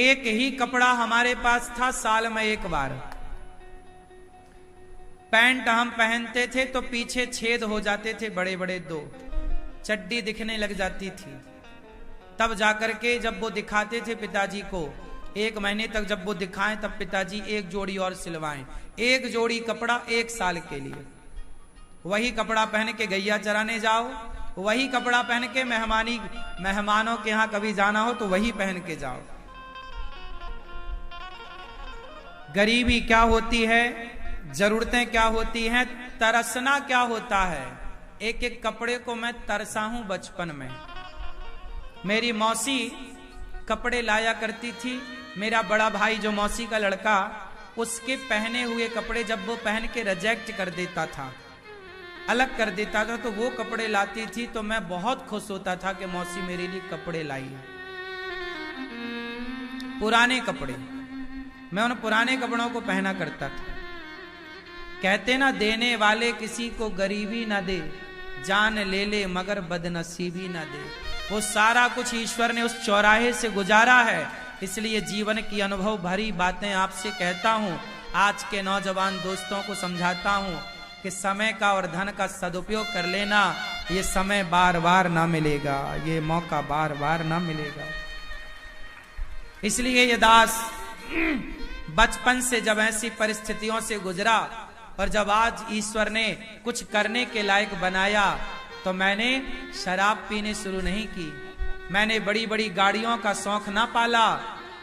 एक ही कपड़ा हमारे पास था साल में एक बार। पैंट हम पहनते थे तो पीछे छेद हो जाते थे बड़े बड़े, दो चड्डी दिखने लग जाती थी। तब जाकर के जब वो दिखाते थे पिताजी को, एक महीने तक जब वो दिखाएं तब पिताजी एक जोड़ी और सिलवाएं। एक जोड़ी कपड़ा एक साल के लिए। वही कपड़ा पहन के गैया चराने जाओ, वही कपड़ा पहन के मेहमानों के यहां कभी जाना हो तो वही पहन के जाओ। गरीबी क्या होती है, जरूरतें क्या होती हैं, तरसना क्या होता है। एक एक कपड़े को मैं तरसा हूं बचपन में। मेरी मौसी कपड़े लाया करती थी। मेरा बड़ा भाई जो मौसी का लड़का, उसके पहने हुए कपड़े जब वो पहन के रिजेक्ट कर देता था, अलग कर देता था, तो वो कपड़े लाती थी तो मैं बहुत खुश होता था कि मौसी मेरे लिए कपड़े लाई है। पुराने कपड़े, मैं उन पुराने कपड़ों को पहना करता था। कहते ना, देने वाले किसी को गरीबी ना दे, जान ले ले मगर बदनसीबी ना दे। वो सारा कुछ ईश्वर ने उस चौराहे से गुजारा है। इसलिए जीवन की अनुभव भरी बातें आपसे कहता हूं। आज के नौजवान दोस्तों को समझाता हूं कि समय का और धन का सदुपयोग कर लेना। ये समय बार बार ना मिलेगा, ये मौका बार बार ना मिलेगा। इसलिए ये दास बचपन से जब ऐसी परिस्थितियों से गुजरा और जब आज ईश्वर ने कुछ करने के लायक बनाया, तो मैंने शराब पीने शुरू नहीं की। मैंने बड़ी बड़ी गाड़ियों का शौक ना पाला।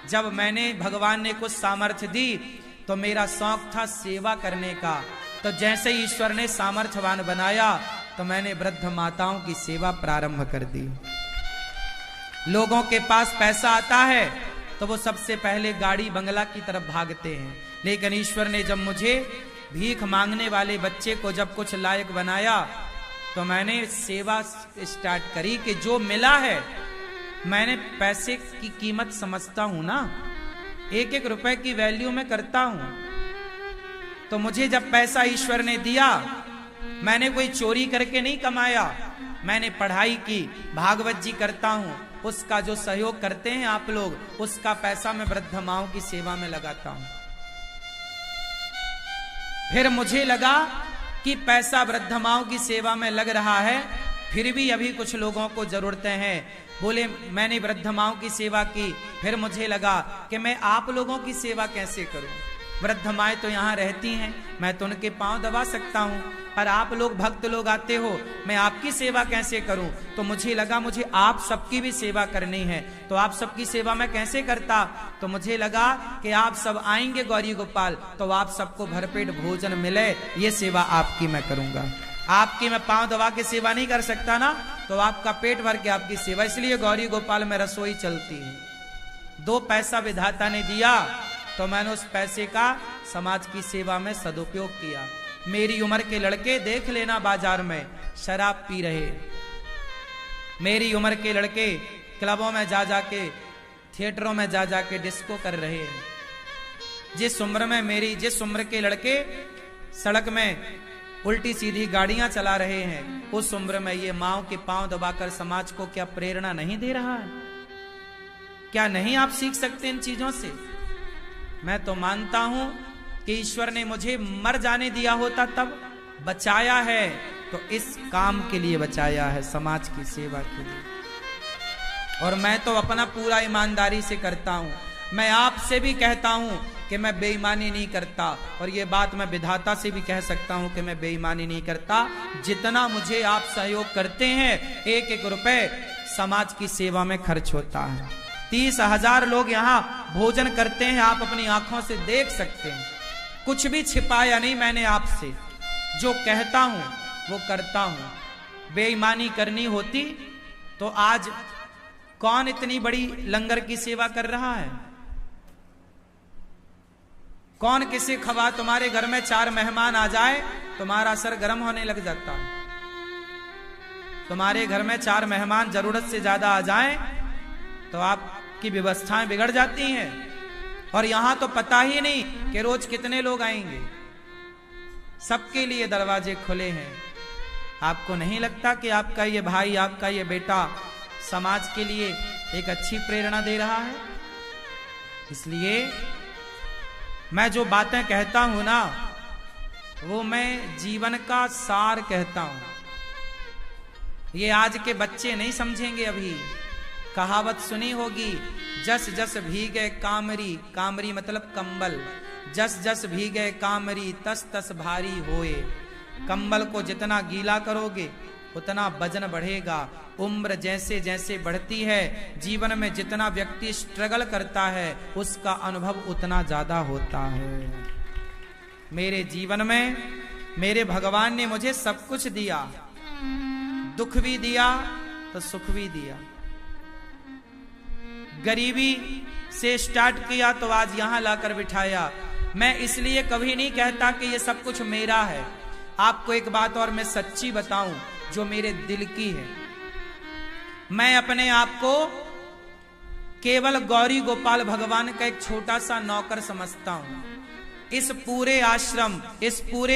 जब मैंने भगवान ने कुछ सामर्थ्य दी तो मेरा शौक था सेवा करने का। तो जैसे ईश्वर ने सामर्थ्यवान बनाया तो मैंने वृद्ध माताओं की सेवा प्रारंभ कर दी। लोगों के पास पैसा आता है तो वो सबसे पहले गाड़ी बंगला की तरफ भागते हैं। लेकिन ईश्वर ने जब मुझे भीख मांगने वाले बच्चे को जब कुछ लायक बनाया तो मैंने सेवा स्टार्ट करी कि जो मिला है, मैंने पैसे की कीमत समझता हूं ना, एक एक रुपए की वैल्यू में करता हूं। तो मुझे जब पैसा ईश्वर ने दिया, मैंने कोई चोरी करके नहीं कमाया, मैंने पढ़ाई की, भागवत जी करता हूं, उसका जो सहयोग करते हैं आप लोग, उसका पैसा मैं वृद्ध माओं की सेवा में लगाता हूं। फिर मुझे लगा कि पैसा वृद्ध माओं की सेवा में लग रहा है, फिर भी अभी कुछ लोगों को जरूरतें हैं। बोले मैंने वृद्ध माओं की सेवा की, फिर मुझे लगा कि मैं आप लोगों की सेवा कैसे करूं। वृद्ध माएं तो यहाँ रहती हैं, मैं तो उनके पांव दबा सकता हूं, पर आप लोग भक्त लोग आते हो, मैं आपकी सेवा कैसे करूं। तो मुझे लगा मुझे आप सबकी भी सेवा करनी है। तो आप सबकी सेवा मैं कैसे करता, तो मुझे लगा कि आप सब आएंगे गौरी गोपाल तो आप सबको भरपेट भोजन मिले, ये सेवा आपकी मैं करूंगा। आपकी मैं पांव दबा के सेवा नहीं कर सकता ना, तो आपका पेट भर के आपकी सेवा, इसलिए गौरी गोपाल में रसोई चलती है। 2 पैसा विधाता ने दिया तो मैंने उस पैसे का समाज की सेवा में सदुपयोग किया। मेरी उम्र के लड़के देख लेना बाजार में शराब पी रहे, मेरी उम्र के लड़के क्लबों में जा जाके, थिएटरों में जा जाके डिस्को कर रहे हैं। जिस उम्र के लड़के सड़क में उल्टी सीधी गाड़ियां चला रहे हैं, उस उम्र में ये माओ के पांव दबाकर समाज को क्या प्रेरणा नहीं दे रहा है? क्या नहीं आप सीख सकते इन चीजों से? मैं तो मानता हूं कि ईश्वर ने मुझे मर जाने दिया होता तब बचाया है, तो इस काम के लिए बचाया है, समाज की सेवा के लिए। और मैं तो अपना पूरा ईमानदारी से करता हूं। मैं आपसे भी कहता हूं कि मैं बेईमानी नहीं करता, और ये बात मैं विधाता से भी कह सकता हूं कि मैं बेईमानी नहीं करता। जितना मुझे आप सहयोग करते हैं, एक एक रुपए समाज की सेवा में खर्च होता है। 30,000 लोग यहाँ भोजन करते हैं, आप अपनी आंखों से देख सकते हैं। कुछ भी छिपाया नहीं मैंने आपसे, जो कहता हूं वो करता हूं। बेईमानी करनी होती तो आज कौन इतनी बड़ी लंगर की सेवा कर रहा है? कौन किसी खबा, तुम्हारे घर में 4 मेहमान आ जाए तुम्हारा सर गर्म होने लग जाता है। तुम्हारे घर में 4 मेहमान जरूरत से ज्यादा आ जाएं तो आपकी व्यवस्थाएं बिगड़ जाती हैं। और यहां तो पता ही नहीं कि रोज कितने लोग आएंगे, सबके लिए दरवाजे खुले हैं। आपको नहीं लगता कि आपका ये भाई, आपका ये बेटा समाज के लिए एक अच्छी प्रेरणा दे रहा है? इसलिए मैं जो बातें कहता हूं ना, वो मैं जीवन का सार कहता हूं। ये आज के बच्चे नहीं समझेंगे। अभी कहावत सुनी होगी, जस जस भीगे कामरी, कामरी मतलब कंबल, जस जस भीगे कामरी तस तस भारी होए। कंबल को जितना गीला करोगे उतना वजन बढ़ेगा। उम्र जैसे जैसे बढ़ती है, जीवन में जितना व्यक्ति स्ट्रगल करता है, उसका अनुभव उतना ज्यादा होता है। मेरे जीवन में मेरे भगवान ने मुझे सब कुछ दिया, दुख भी दिया तो सुख भी दिया। गरीबी से स्टार्ट किया तो आज यहां लाकर बिठाया। मैं इसलिए कभी नहीं कहता कि ये सब कुछ मेरा है। आपको एक बात और मैं सच्ची बताऊं जो मेरे दिल की है। मैं अपने आप को केवल गौरी गोपाल भगवान का एक छोटा सा नौकर समझता हूं। इस पूरे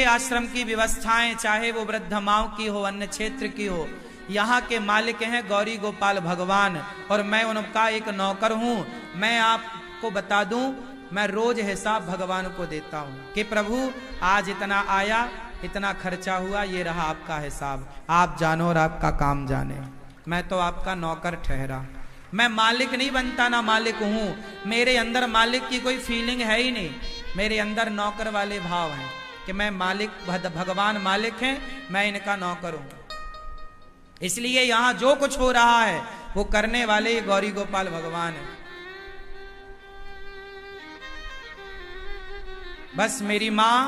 आश्रम की व्यवस्थाएं, चाहे वो वृद्ध माओ की हो, अन्य क्षेत्र की हो, यहाँ के मालिक हैं गौरी गोपाल भगवान, और मैं उनका एक नौकर हूं। मैं आपको बता दूं, मैं रोज हिसाब भगवान को देता हूं कि प्रभु आज इतना आया, इतना खर्चा हुआ, ये रहा आपका हिसाब, आप जानो और आपका काम जाने। मैं तो आपका नौकर ठहरा। मैं मालिक नहीं बनता, ना मालिक हूं। मेरे अंदर मालिक की कोई फीलिंग है ही नहीं। मेरे अंदर नौकर वाले भाव हैं कि मैं मालिक, भगवान मालिक हैं, मैं इनका नौकर हूं। इसलिए यहां जो कुछ हो रहा है वो करने वाले गौरी गोपाल भगवान है। बस मेरी मां,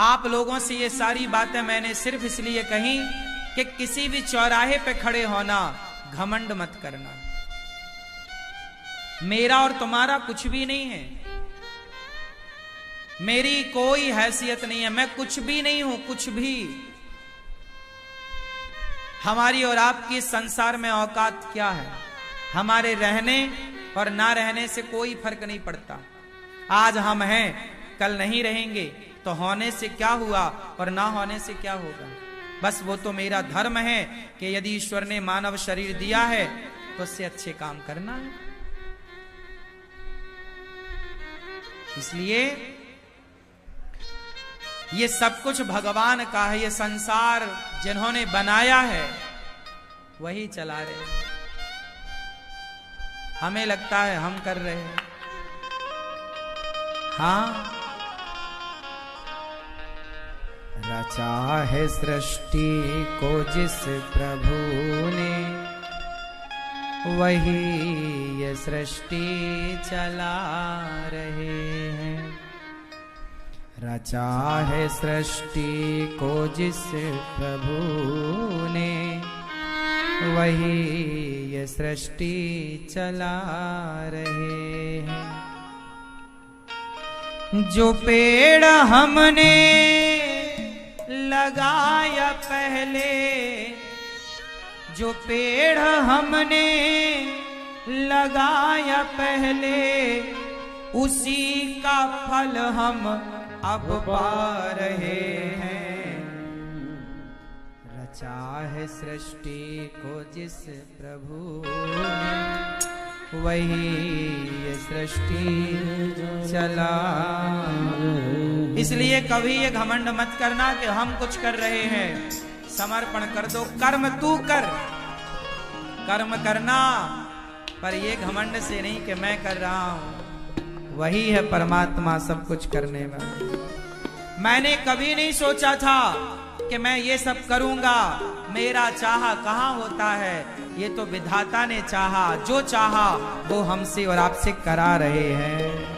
आप लोगों से ये सारी बातें मैंने सिर्फ इसलिए कही कि किसी भी चौराहे पे खड़े होना, घमंड मत करना। मेरा और तुम्हारा कुछ भी नहीं है। मेरी कोई हैसियत नहीं है, मैं कुछ भी नहीं हूं, कुछ भी। हमारी और आपकी संसार में औकात क्या है? हमारे रहने और ना रहने से कोई फर्क नहीं पड़ता। आज हम हैं, कल नहीं रहेंगे, तो होने से क्या हुआ और ना होने से क्या होगा? बस वो तो मेरा धर्म है कि यदि ईश्वर ने मानव शरीर दिया है तो उससे अच्छे काम करना है। इसलिए ये सब कुछ भगवान का है। ये संसार जिन्होंने बनाया है वही चला रहे हैं। हमें लगता है हम कर रहे हैं, हाँ। रचा है सृष्टि को जिस प्रभु ने, वही ये सृष्टि चला रहे हैं। रचा है सृष्टि को जिस प्रभु ने, वही ये सृष्टि चला रहे हैं। जो पेड़ हमने लगाया पहले, जो पेड़ हमने लगाया पहले, उसी का फल हम अब पा रहे हैं। रचा है सृष्टि को जिस प्रभु ने, वही ये सृष्टि चला। इसलिए कभी ये घमंड मत करना कि हम कुछ कर रहे हैं। समर्पण कर दो, कर्म तू कर, कर्म करना, पर ये घमंड से नहीं कि मैं कर रहा हूं। वही है परमात्मा सब कुछ करने वाला। मैंने कभी नहीं सोचा था कि मैं ये सब करूंगा, मेरा चाहा कहां होता है। ये तो विधाता ने चाहा, जो चाहा वो हमसे और आपसे करा रहे हैं।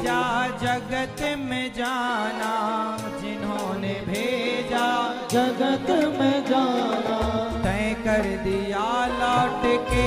भेजा जगत में जाना, जिन्होंने भेजा जगत में जाना, तय कर दिया लौट के